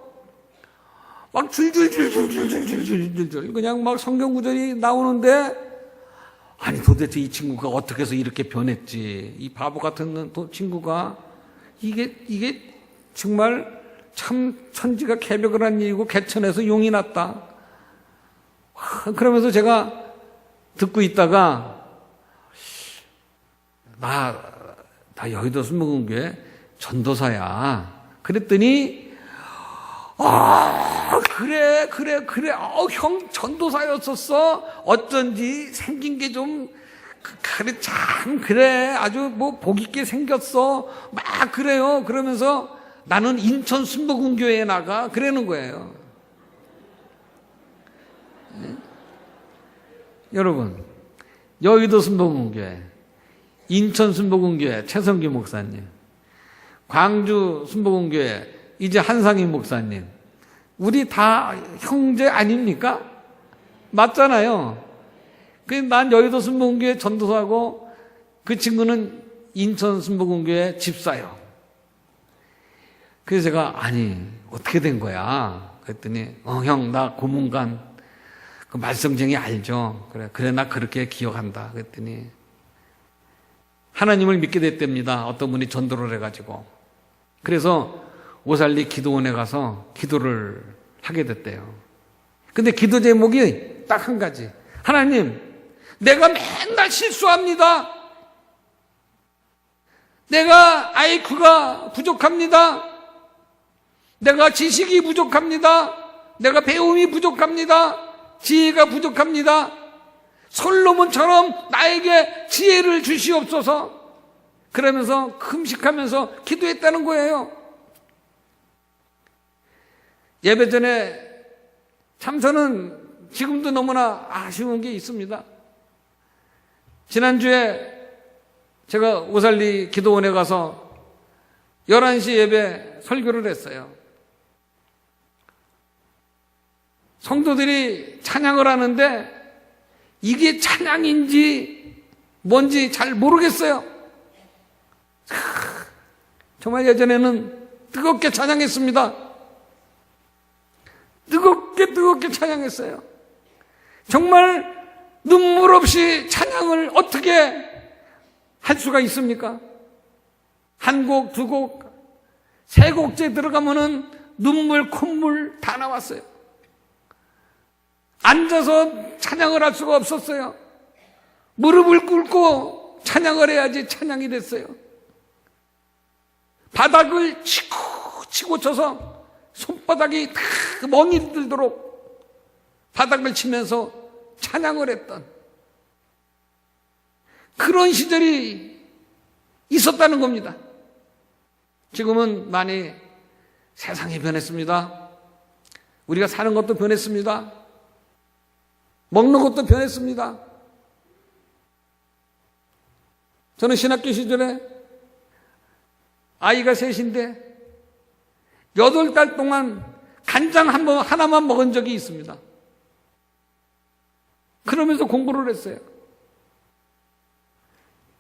막 줄줄줄줄줄줄줄줄 그냥 막 성경 구절이 나오는데, 아니 도대체 이 친구가 어떻게 해서 이렇게 변했지? 이 바보 같은 친구가 이게 정말 참 천지가 개벽을 한 일이고 개천에서 용이 났다. 그러면서 제가 듣고 있다가 나 여의도 순복음교회 전도사야. 그랬더니 그래. 형 전도사였었어. 어쩐지 생긴 게 좀 그래. 아주 뭐 복 있게 생겼어. 막 그래요. 그러면서 나는 인천 순복음교회에 나가. 그러는 거예요. 네? 여러분, 여의도 순복음교회, 인천 순복음교회 최성기 목사님, 광주 순복음교회 이제 한상희 목사님, 우리 다 형제 아닙니까? 맞잖아요. 난 여의도 순복음교회 전도사고 그 친구는 인천 순복음교회 집사요. 그래서 제가, 아니 어떻게 된 거야? 그랬더니 형, 나 고문관 그 말썽쟁이 알죠? 그래 나 그렇게 기억한다. 그랬더니 하나님을 믿게 됐답니다. 어떤 분이 전도를 해가지고. 그래서 오살리 기도원에 가서 기도를 하게 됐대요. 근데 기도 제목이 딱 한 가지. 하나님, 내가 맨날 실수합니다. 내가 IQ가 부족합니다. 내가 지식이 부족합니다. 내가 배움이 부족합니다. 지혜가 부족합니다. 솔로몬처럼 나에게 지혜를 주시옵소서. 그러면서 금식하면서 기도했다는 거예요. 예배 전에 참 저는 지금도 너무나 아쉬운 게 있습니다. 지난주에 제가 오살리 기도원에 가서 11시 예배 설교를 했어요. 성도들이 찬양을 하는데 이게 찬양인지 뭔지 잘 모르겠어요. 정말 예전에는 뜨겁게 찬양했습니다. 뜨겁게 찬양했어요. 정말 눈물 없이 찬양을 어떻게 할 수가 있습니까? 한 곡, 두 곡, 세 곡째 들어가면은 눈물, 콧물 다 나왔어요. 앉아서 찬양을 할 수가 없었어요. 무릎을 꿇고 찬양을 해야지 찬양이 됐어요. 바닥을 치고 쳐서 손바닥이 다 멍이 들도록 바닥을 치면서 찬양을 했던 그런 시절이 있었다는 겁니다. 지금은 많이 세상이 변했습니다. 우리가 사는 것도 변했습니다. 먹는 것도 변했습니다. 저는 신학교 시절에 아이가 셋인데 8달 동안 간장 하나만 먹은 적이 있습니다. 그러면서 공부를 했어요.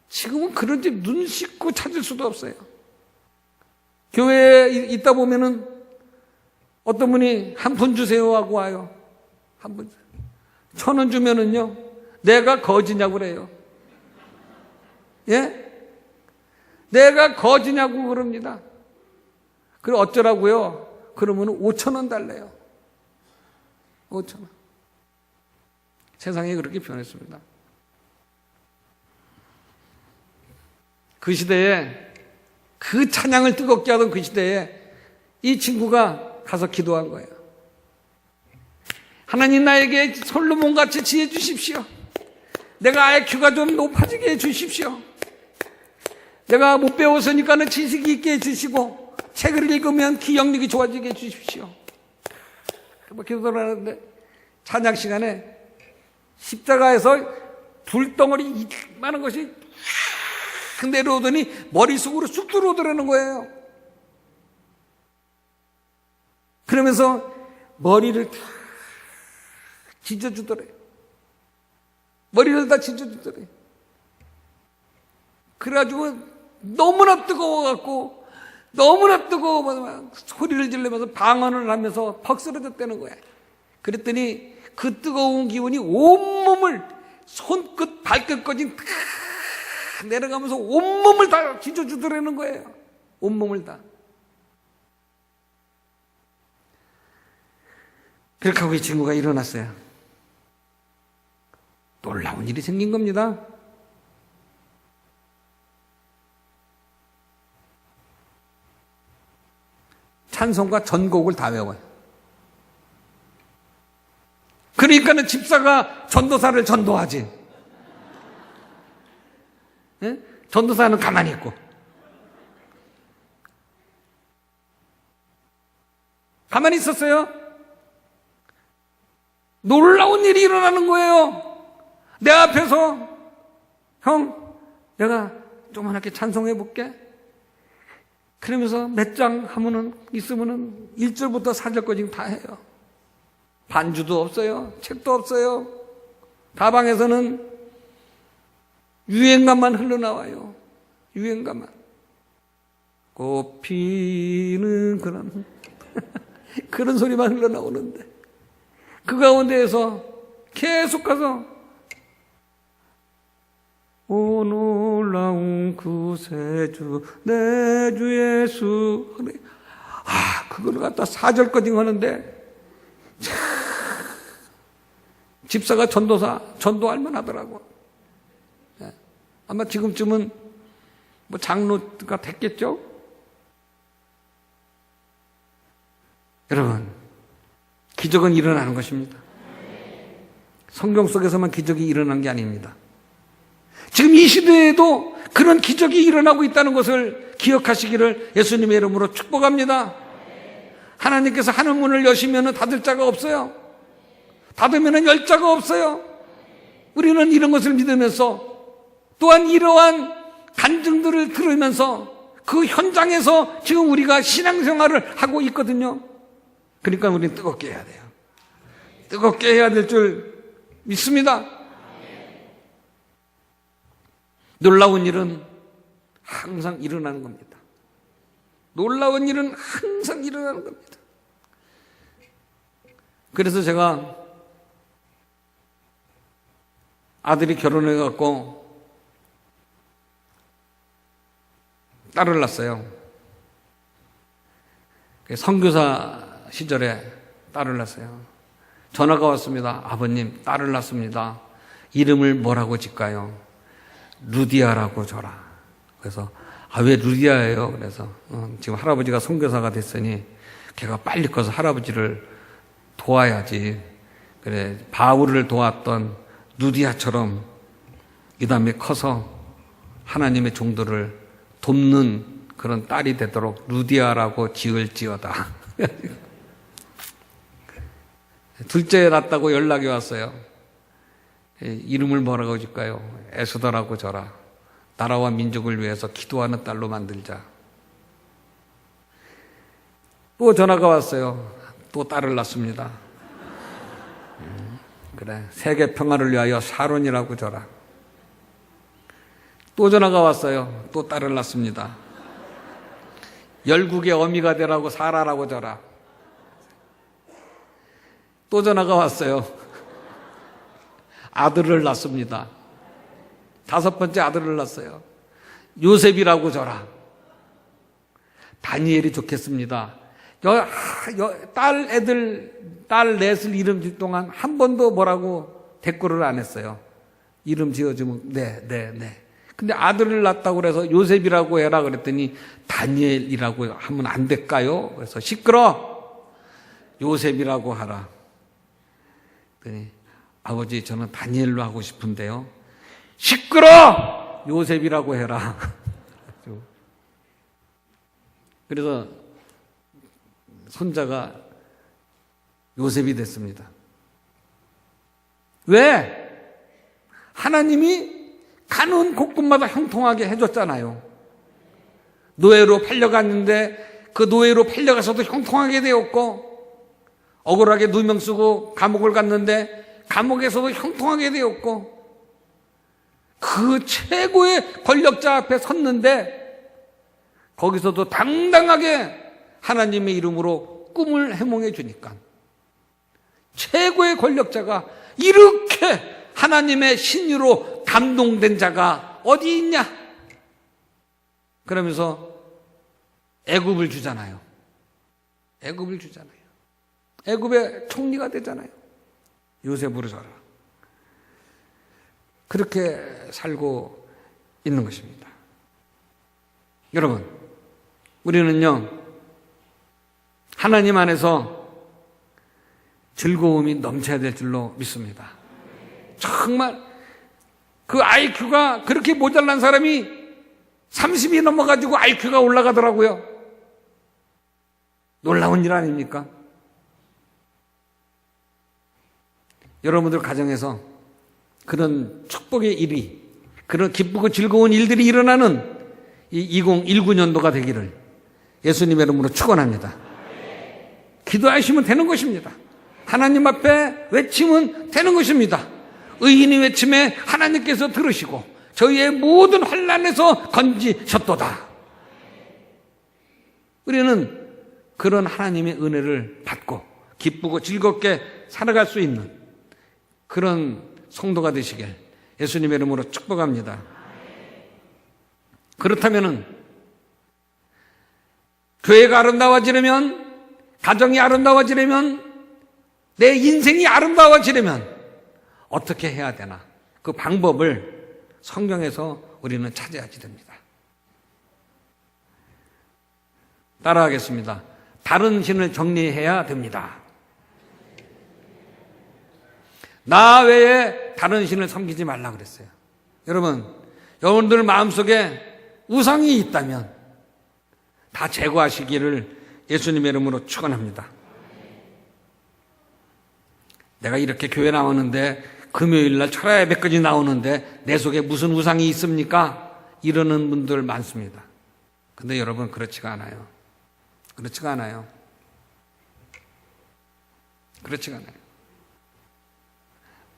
지금은 그런 집 눈 씻고 찾을 수도 없어요. 교회에 있다 보면은 어떤 분이 한 푼 주세요 하고 와요. 한 푼. 1,000원 주면은요, 내가 거지냐고 그래요. 예? 내가 거지냐고 그럽니다. 그리고 어쩌라고요? 그러면은 5,000원 달래요. 5,000원. 세상이 그렇게 변했습니다. 그 시대에, 그 찬양을 뜨겁게 하던 그 시대에 이 친구가 가서 기도한 거예요. 하나님, 나에게 솔로몬같이 지혜 주십시오. 내가 IQ가 좀 높아지게 해 주십시오. 내가 못 배웠으니까는 지식이 있게 해 주시고, 책을 읽으면 기억력이 좋아지게 해 주십시오. 기도를 하는데 찬양 시간에 십자가에서 불덩어리 많은 것이 내려오더니 머릿속으로 쑥 들어오더라는 거예요. 그러면서 머리를 다 찢어주더래요. 머리를 다 찢어주더래요. 그래가지고 너무나 뜨거워갖고 너무나 뜨거워 소리를 지르면서 방언을 하면서 퍽 쓰러졌다는 거야. 그랬더니 그 뜨거운 기운이 온몸을 손끝 발끝까지 다 내려가면서 온몸을 다 찢어주더라는 거예요. 온몸을 다. 그렇게 하고 이 친구가 일어났어요. 놀라운 일이 생긴 겁니다. 찬송가 전곡을 다 외워요. 그러니까는 집사가 전도사를 전도하지. 예? 전도사는 가만히 있고. 가만히 있었어요. 놀라운 일이 일어나는 거예요. 내 앞에서, 형, 내가 조그맣게 찬송해 볼게. 그러면서 몇 장 하면은, 있으면은 1절부터 4절까지 다 해요. 반주도 없어요. 책도 없어요. 가방에서는 유행가만 흘러나와요. 유행가만. 꽃피는 그런, 그런 소리만 흘러나오는데. 그 가운데에서 계속 가서, 오 놀라운 구세주 내 주 예수. 그걸 갖다 4절까지 하는데 참, 집사가 전도할 만하더라고. 아마 지금쯤은 뭐 장로가 됐겠죠? 여러분, 기적은 일어나는 것입니다. 성경 속에서만 기적이 일어난 게 아닙니다. 지금 이 시대에도 그런 기적이 일어나고 있다는 것을 기억하시기를 예수님의 이름으로 축복합니다. 하나님께서 하늘 문을 여시면 닫을 자가 없어요. 닫으면 열 자가 없어요. 우리는 이런 것을 믿으면서 또한 이러한 간증들을 들으면서 그 현장에서 지금 우리가 신앙생활을 하고 있거든요. 그러니까 우리는 뜨겁게 해야 돼요. 뜨겁게 해야 될 줄 믿습니다. 놀라운 일은 항상 일어나는 겁니다. 놀라운 일은 항상 일어나는 겁니다. 그래서 제가 아들이 결혼해갖고 딸을 낳았어요. 선교사 시절에 딸을 낳았어요. 전화가 왔습니다. 아버님, 딸을 낳았습니다. 이름을 뭐라고 짓까요? 루디아라고 줘라. 그래서 왜 루디아예요? 그래서 지금 할아버지가 선교사가 됐으니 걔가 빨리 커서 할아버지를 도와야지. 그래, 바울을 도왔던 루디아처럼 이 다음에 커서 하나님의 종들을 돕는 그런 딸이 되도록 루디아라고 지을지어다. 둘째 낳았다고 연락이 왔어요. 이름을 뭐라고 줄까요? 에스더라고 줘라. 나라와 민족을 위해서 기도하는 딸로 만들자. 또 전화가 왔어요. 또 딸을 낳습니다. 그래, 세계 평화를 위하여 사론이라고 줘라. 또 전화가 왔어요. 또 딸을 낳습니다. 열국의 어미가 되라고 사라라고 줘라. 또 전화가 왔어요. 아들을 낳습니다. 5번째 아들을 낳았어요. 요셉이라고 줘라. 다니엘이 좋겠습니다. 딸 넷을 이름 질 동안 한 번도 뭐라고 대꾸를 안 했어요. 이름 지어주면 네. 근데 아들을 낳았다고 그래서 요셉이라고 해라 그랬더니 다니엘이라고 하면 안 될까요? 그래서 시끄러! 요셉이라고 하라. 그랬더니 아버지 저는 다니엘로 하고 싶은데요. 시끄러! 요셉이라고 해라. 그래서 손자가 요셉이 됐습니다. 왜? 하나님이 가는 곳곳마다 형통하게 해줬잖아요. 노예로 팔려갔는데 그 노예로 팔려가서도 형통하게 되었고, 억울하게 누명 쓰고 감옥을 갔는데 감옥에서도 형통하게 되었고, 그 최고의 권력자 앞에 섰는데 거기서도 당당하게 하나님의 이름으로 꿈을 해몽해 주니까 최고의 권력자가 이렇게 하나님의 신유로 감동된 자가 어디 있냐? 그러면서 애굽을 주잖아요. 애굽의 총리가 되잖아요. 요셉으로 줘라. 그렇게 살고 있는 것입니다. 여러분, 우리는요, 하나님 안에서 즐거움이 넘쳐야 될 줄로 믿습니다. 정말 그 IQ가 그렇게 모자란 사람이 30이 넘어가지고 IQ가 올라가더라고요. 놀라운 일 아닙니까? 여러분들 가정에서 그런 축복의 일이, 그런 기쁘고 즐거운 일들이 일어나는 이 2019년도가 되기를 예수님의 이름으로 축원합니다. 기도하시면 되는 것입니다. 하나님 앞에 외치면 되는 것입니다. 의인이 외침에 하나님께서 들으시고 저희의 모든 환난에서 건지셨도다. 우리는 그런 하나님의 은혜를 받고 기쁘고 즐겁게 살아갈 수 있는 그런 성도가 되시길 예수님의 이름으로 축복합니다. 그렇다면은 교회가 아름다워지려면, 가정이 아름다워지려면, 내 인생이 아름다워지려면 어떻게 해야 되나? 그 방법을 성경에서 우리는 찾아야지 됩니다. 따라하겠습니다. 다른 신을 정리해야 됩니다. 나 외에 다른 신을 섬기지 말라 그랬어요. 여러분들 마음속에 우상이 있다면 다 제거하시기를 예수님의 이름으로 축원합니다. 내가 이렇게 교회 나오는데 금요일날 철야 예배까지 나오는데 내 속에 무슨 우상이 있습니까? 이러는 분들 많습니다. 근데 여러분 그렇지가 않아요.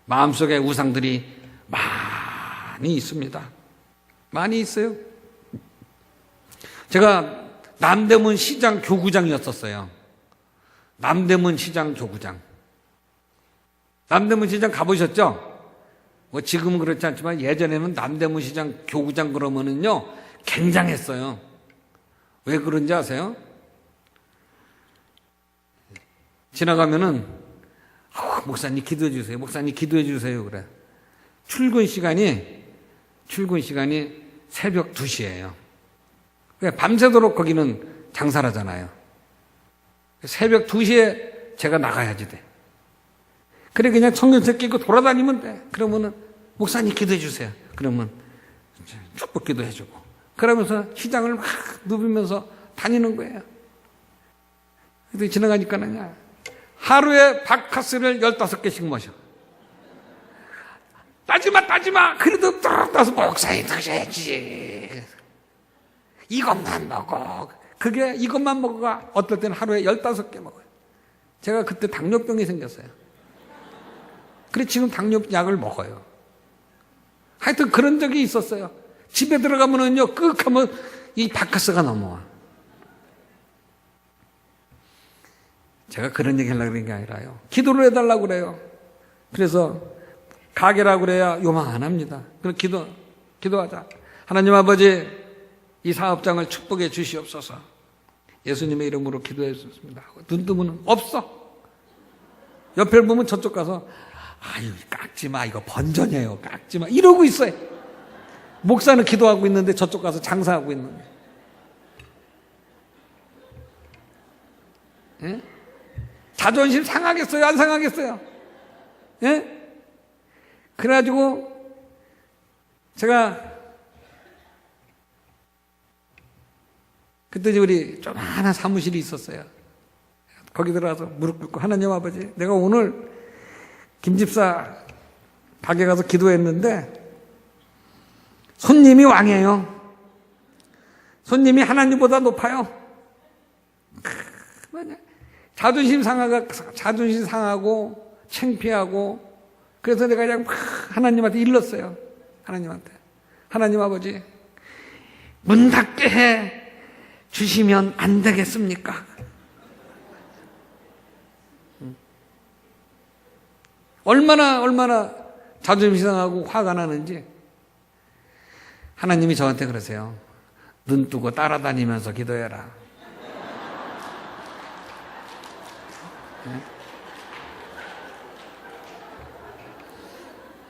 마음속에 우상들이 많이 있습니다. 많이 있어요. 제가 남대문 시장 교구장이었었어요. 남대문 시장 교구장. 남대문 시장 가보셨죠? 뭐 지금은 그렇지 않지만 예전에는 남대문 시장 교구장 그러면은요, 굉장했어요. 왜 그런지 아세요? 지나가면은, 목사님 기도해 주세요. 목사님 기도해 주세요. 그래. 출근 시간이 새벽 2시예요. 밤새도록 거기는 장사를 하잖아요. 새벽 2시에 제가 나가야지 돼. 그래, 그냥 청년세 끼고 돌아다니면 돼. 그러면은, 목사님 기도해 주세요. 그러면, 축복 기도 해주고, 그러면서 시장을 막 누비면서 다니는 거예요. 그래서 지나가니까는 하루에 바카스를 15개씩 마셔. 따지마. 그래도 따서 목사님 드셔야지. 이것만 먹어. 그게 이것만 먹어가 어떨 때는 하루에 15개 먹어요. 제가 그때 당뇨병이 생겼어요. 그래 지금 당뇨약을 먹어요. 하여튼 그런 적이 있었어요. 집에 들어가면은요, 끄ꯛ 하면 이 바카스가 넘어와. 제가 그런 얘기 하려고 그런 게 아니라요. 기도를 해달라고 그래요. 그래서 가게라고 그래야 요망 안 합니다. 그럼 기도하자. 하나님 아버지, 이 사업장을 축복해 주시옵소서. 예수님의 이름으로 기도해 주셨습니다. 눈 뜨면 없어. 옆에 보면 저쪽 가서 아유, 깎지 마. 이거 번전이에요. 깎지 마. 이러고 있어요. 목사는 기도하고 있는데 저쪽 가서 장사하고 있는 거예요. 예? 자존심 상하겠어요? 안 상하겠어요? 예? 그래가지고 제가 그때 우리 조그마한 사무실이 있었어요. 거기 들어가서 무릎 꿇고 하나님 아버지, 내가 오늘 김집사 가게 가서 기도했는데 손님이 왕이에요. 손님이 하나님보다 높아요. 자존심 상하고 창피하고 그래서 내가 그냥 하나님한테 일렀어요. 하나님 아버지, 문 닫게 해 주시면 안 되겠습니까? 얼마나 자존심 상하고 화가 나는지 하나님이 저한테 그러세요. 눈 뜨고 따라다니면서 기도해라.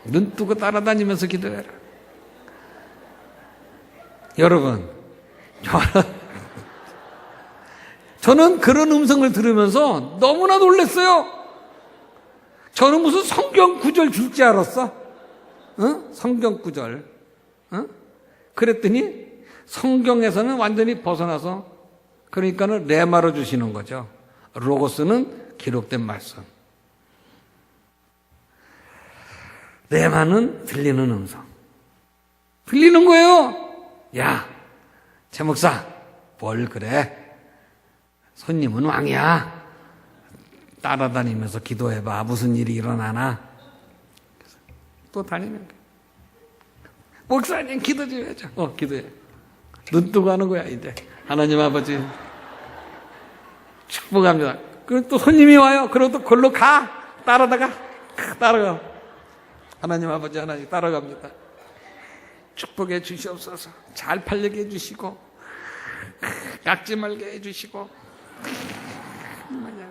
눈 뜨고 따라다니면서 기도해라. 여러분, 저는 그런 음성을 들으면서 너무나 놀랐어요. 저는 무슨 성경 구절 줄 줄 알았어? 성경 구절. 그랬더니 성경에서는 완전히 벗어나서 그러니까는 레마로 주시는 거죠. 로고스는 기록된 말씀. 레마는 들리는 음성. 들리는 거예요. 야, 최 목사, 뭘 그래? 손님은 왕이야. 따라다니면서 기도해봐. 무슨 일이 일어나나? 또 다니는 거야. 목사님 기도 좀 해줘. 기도해. 눈 뜨고 하는 거야 이제. 하나님 아버지 축복합니다. 그럼 또 손님이 와요. 그럼 또 걸로 가. 따라가. 하나님 아버지 하나님 따라갑니다. 축복해 주시옵소서. 잘 팔리게 해주시고 깎지 말게 해주시고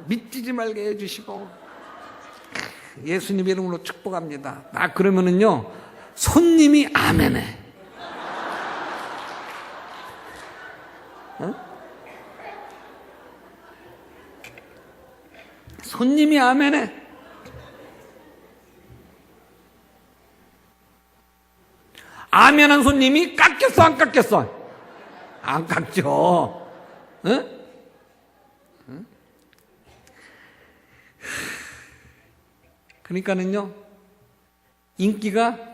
믿지 말게 해주시고 예수님 이름으로 축복합니다. 그러면은요 손님이 아멘해. 손님이 아멘해. 아멘한 손님이 깎였어 안 깎였어? 안 깎죠. 그러니까는요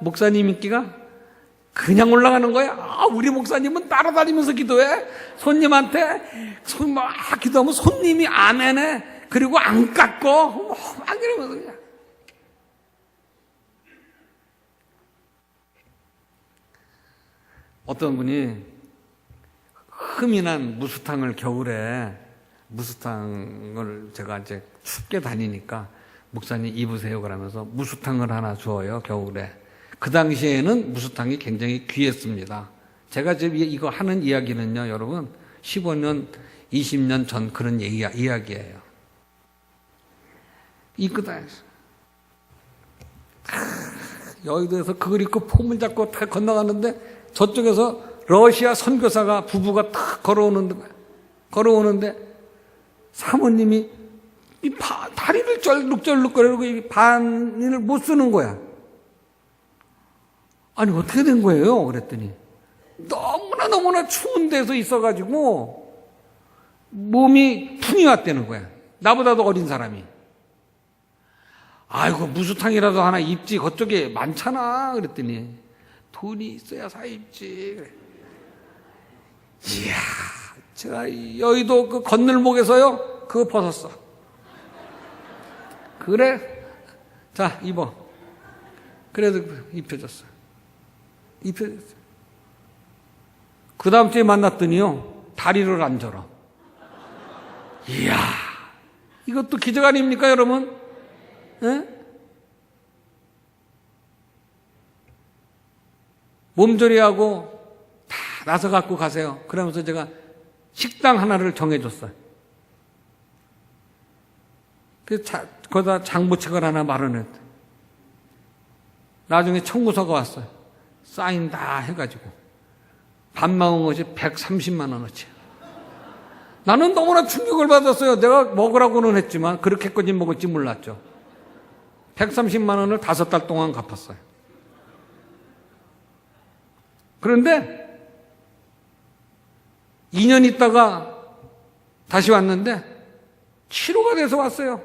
목사님 인기가 그냥 올라가는 거야. 우리 목사님은 따라다니면서 기도해. 손님한테 막 기도하면 손님이 아멘해. 그리고 안 깎고 막 이러면서 그냥. 어떤 분이 흠이 난 무수탕을 겨울에 무수탕을 제가 이제 춥게 다니니까 목사님 입으세요 그러면서 무수탕을 하나 주어요 겨울에. 그 당시에는 무수탕이 굉장히 귀했습니다. 제가 지금 이거 하는 이야기는요 여러분 15년 20년 전 그런 이야기예요. 입고다 여의도에서 그걸 입고 포문 잡고 다 건너가는데 저쪽에서 러시아 선교사가 부부가 탁 걸어오는데 사모님이 이 다리를 쩔룩쩔룩거리고 이 바늘을 못 쓰는 거야. 아니 어떻게 된 거예요? 그랬더니 너무나 너무나 추운 데서 있어가지고 몸이 풍이 왔다는 거야. 나보다도 어린 사람이. 아이고 무수탕이라도 하나 입지, 그쪽에 많잖아. 그랬더니 돈이 있어야 사 입지. 그래. 이야, 제가 여의도 그 건널목에서요 그거 벗었어. 그래, 자 입어. 그래도 입혀줬어. 입혀줬어. 그 다음 주에 만났더니요 다리를 안 절어. 이야, 이것도 기적 아닙니까 여러분? 예? 몸조리하고 다 나서 갖고 가세요. 그러면서 제가 식당 하나를 정해줬어요. 그래서 거기다 장부책을 하나 마련했대. 나중에 청구서가 왔어요. 사인 다 해가지고 밥 먹은 것이 130만 원어치. 나는 너무나 충격을 받았어요. 내가 먹으라고는 했지만 그렇게까지 먹을지 몰랐죠. 130만 원을 5달 동안 갚았어요. 그런데 2년 있다가 다시 왔는데 치료가 돼서 왔어요.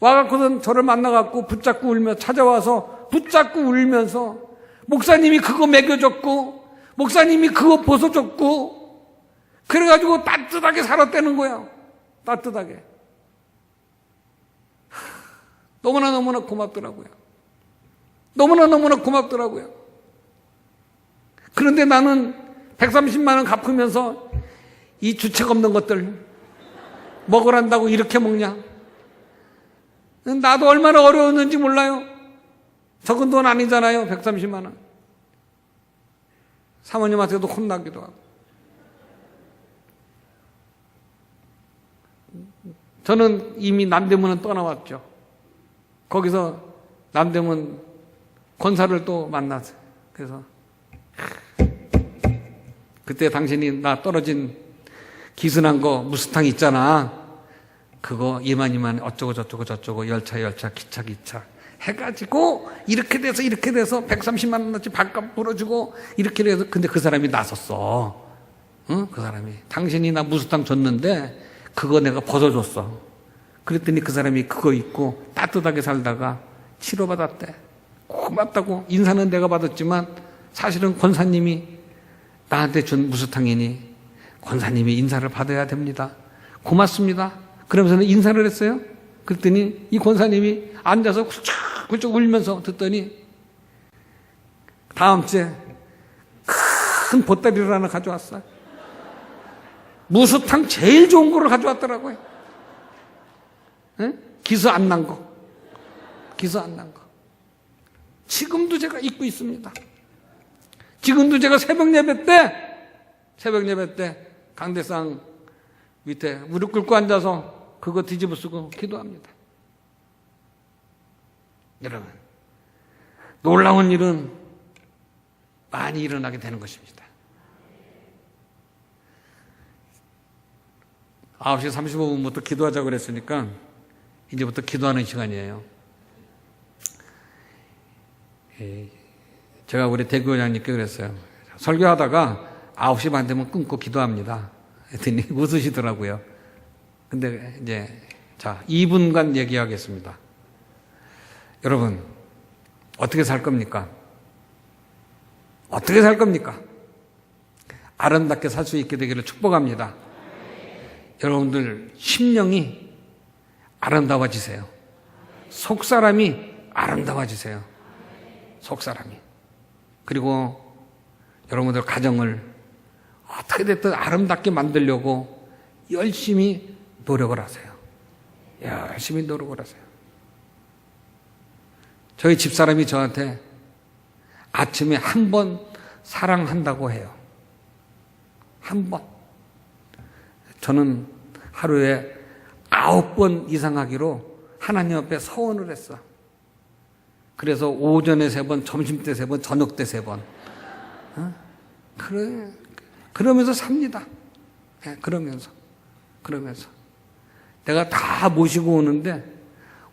와갖고선 저를 만나갖고 붙잡고 울며 찾아와서 붙잡고 울면서 목사님이 그거 먹여줬고 목사님이 그거 벗어줬고 그래가지고 따뜻하게 살았다는 거야. 따뜻하게. 너무나 고맙더라고요. 너무나 고맙더라고요. 그런데 나는 130만 원 갚으면서 이 주책 없는 것들 먹으란다고 이렇게 먹냐? 나도 얼마나 어려웠는지 몰라요. 적은 돈 아니잖아요. 130만 원. 사모님한테도 혼나기도 하고. 저는 이미 남대문은 떠나왔죠. 거기서 남대문 권사를 또 만났어요. 그래서 그때 당신이 나 떨어진 기스난 거 무스탕 있잖아. 그거 이만 어쩌고 저쩌고 열차 기차 해가지고 이렇게 돼서 130만 원어치 밥값 물어주고 이렇게 해서. 근데 그 사람이 나섰어. 응? 그 사람이 당신이 나 무스탕 줬는데 그거 내가 벗어줬어. 그랬더니 그 사람이 그거 입고 따뜻하게 살다가 치료받았대. 고맙다고. 인사는 내가 받았지만 사실은 권사님이 나한테 준 무스탕이니 권사님이 인사를 받아야 됩니다. 고맙습니다. 그러면서는 인사를 했어요. 그랬더니 이 권사님이 앉아서 훌쩍 울면서 듣더니 다음 주에 큰 보따리를 하나 가져왔어요. 무수탕 제일 좋은 거를 가져왔더라고요. 에? 기스 안 난 거. 기스 안 난 거. 지금도 제가 입고 있습니다. 지금도 제가 새벽 예배 때 강대상 밑에 무릎 꿇고 앉아서 그거 뒤집어 쓰고 기도합니다. 여러분, 놀라운 일은 많이 일어나게 되는 것입니다. 9시 35분부터 기도하자고 그랬으니까 이제부터 기도하는 시간이에요. 제가 우리 대교장님께 그랬어요. 설교하다가 9시 반 되면 끊고 기도합니다. 했더니 웃으시더라고요. 근데 이제 자 2분간 얘기하겠습니다. 여러분 어떻게 살 겁니까? 어떻게 살 겁니까? 아름답게 살 수 있게 되기를 축복합니다. 여러분들 심령이 아름다워지세요. 속사람이 아름다워지세요. 속사람이. 그리고 여러분들 가정을 어떻게 됐든 아름답게 만들려고 열심히 노력을 하세요. 열심히 노력을 하세요. 저희 집사람이 저한테 아침에 한 번 사랑한다고 해요. 한 번. 저는 하루에 9번 이상 하기로 하나님 앞에 서원을 했어. 그래서 오전에 3번, 점심 때 3번, 저녁 때 3번. 그러면서 삽니다. 네, 그러면서. 내가 다 모시고 오는데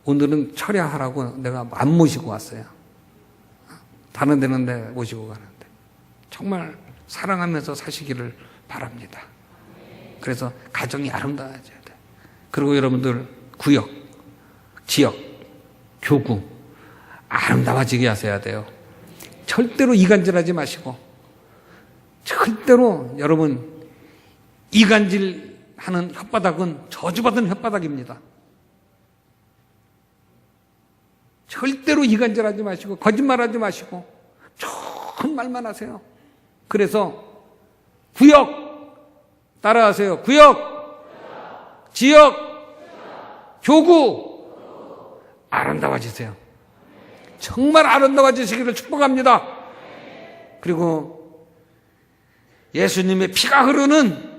오늘은 철야하라고 내가 안 모시고 왔어요. 다른 데는 내가 모시고 가는데. 정말 사랑하면서 사시기를 바랍니다. 그래서 가정이 아름다워져야 돼. 그리고 여러분들 구역, 지역, 교구 아름다워지게 하셔야 돼요. 절대로 이간질하지 마시고, 절대로 여러분 이간질하는 혓바닥은 저주받은 혓바닥입니다. 절대로 이간질하지 마시고 거짓말하지 마시고 좋은 말만 하세요. 그래서 구역 따라하세요. 구역, 지역, 교구 아름다워지세요. 정말 아름다워지시기를 축복합니다. 그리고 예수님의 피가 흐르는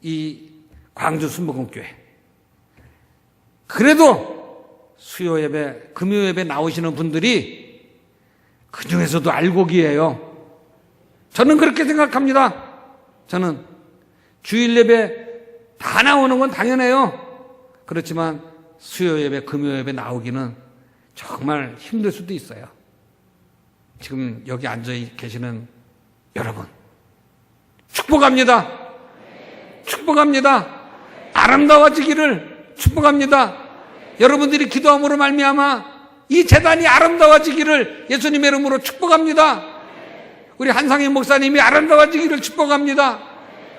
이 광주 순복음교회, 그래도 수요 예배, 금요 예배 나오시는 분들이 그 중에서도 알곡이에요. 저는 그렇게 생각합니다. 저는 주일 예배 다 나오는 건 당연해요. 그렇지만 수요 예배, 금요 예배 나오기는 정말 힘들 수도 있어요. 지금 여기 앉아 계시는 여러분, 축복합니다. 축복합니다. 아름다워지기를 축복합니다. 여러분들이 기도함으로 말미암아 이 재단이 아름다워지기를 예수님의 이름으로 축복합니다. 우리 한상인 목사님이 아름다워지기를 축복합니다.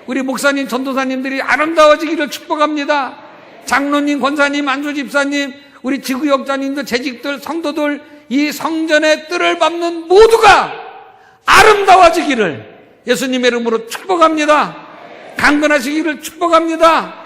우리 목사님, 전도사님들이 아름다워지기를 축복합니다. 장로님, 권사님, 안수 집사님, 우리 지구역장님들, 재직들, 성도들, 이 성전의 뜰을 밟는 모두가 아름다워지기를 예수님의 이름으로 축복합니다. 강건하시기를 축복합니다.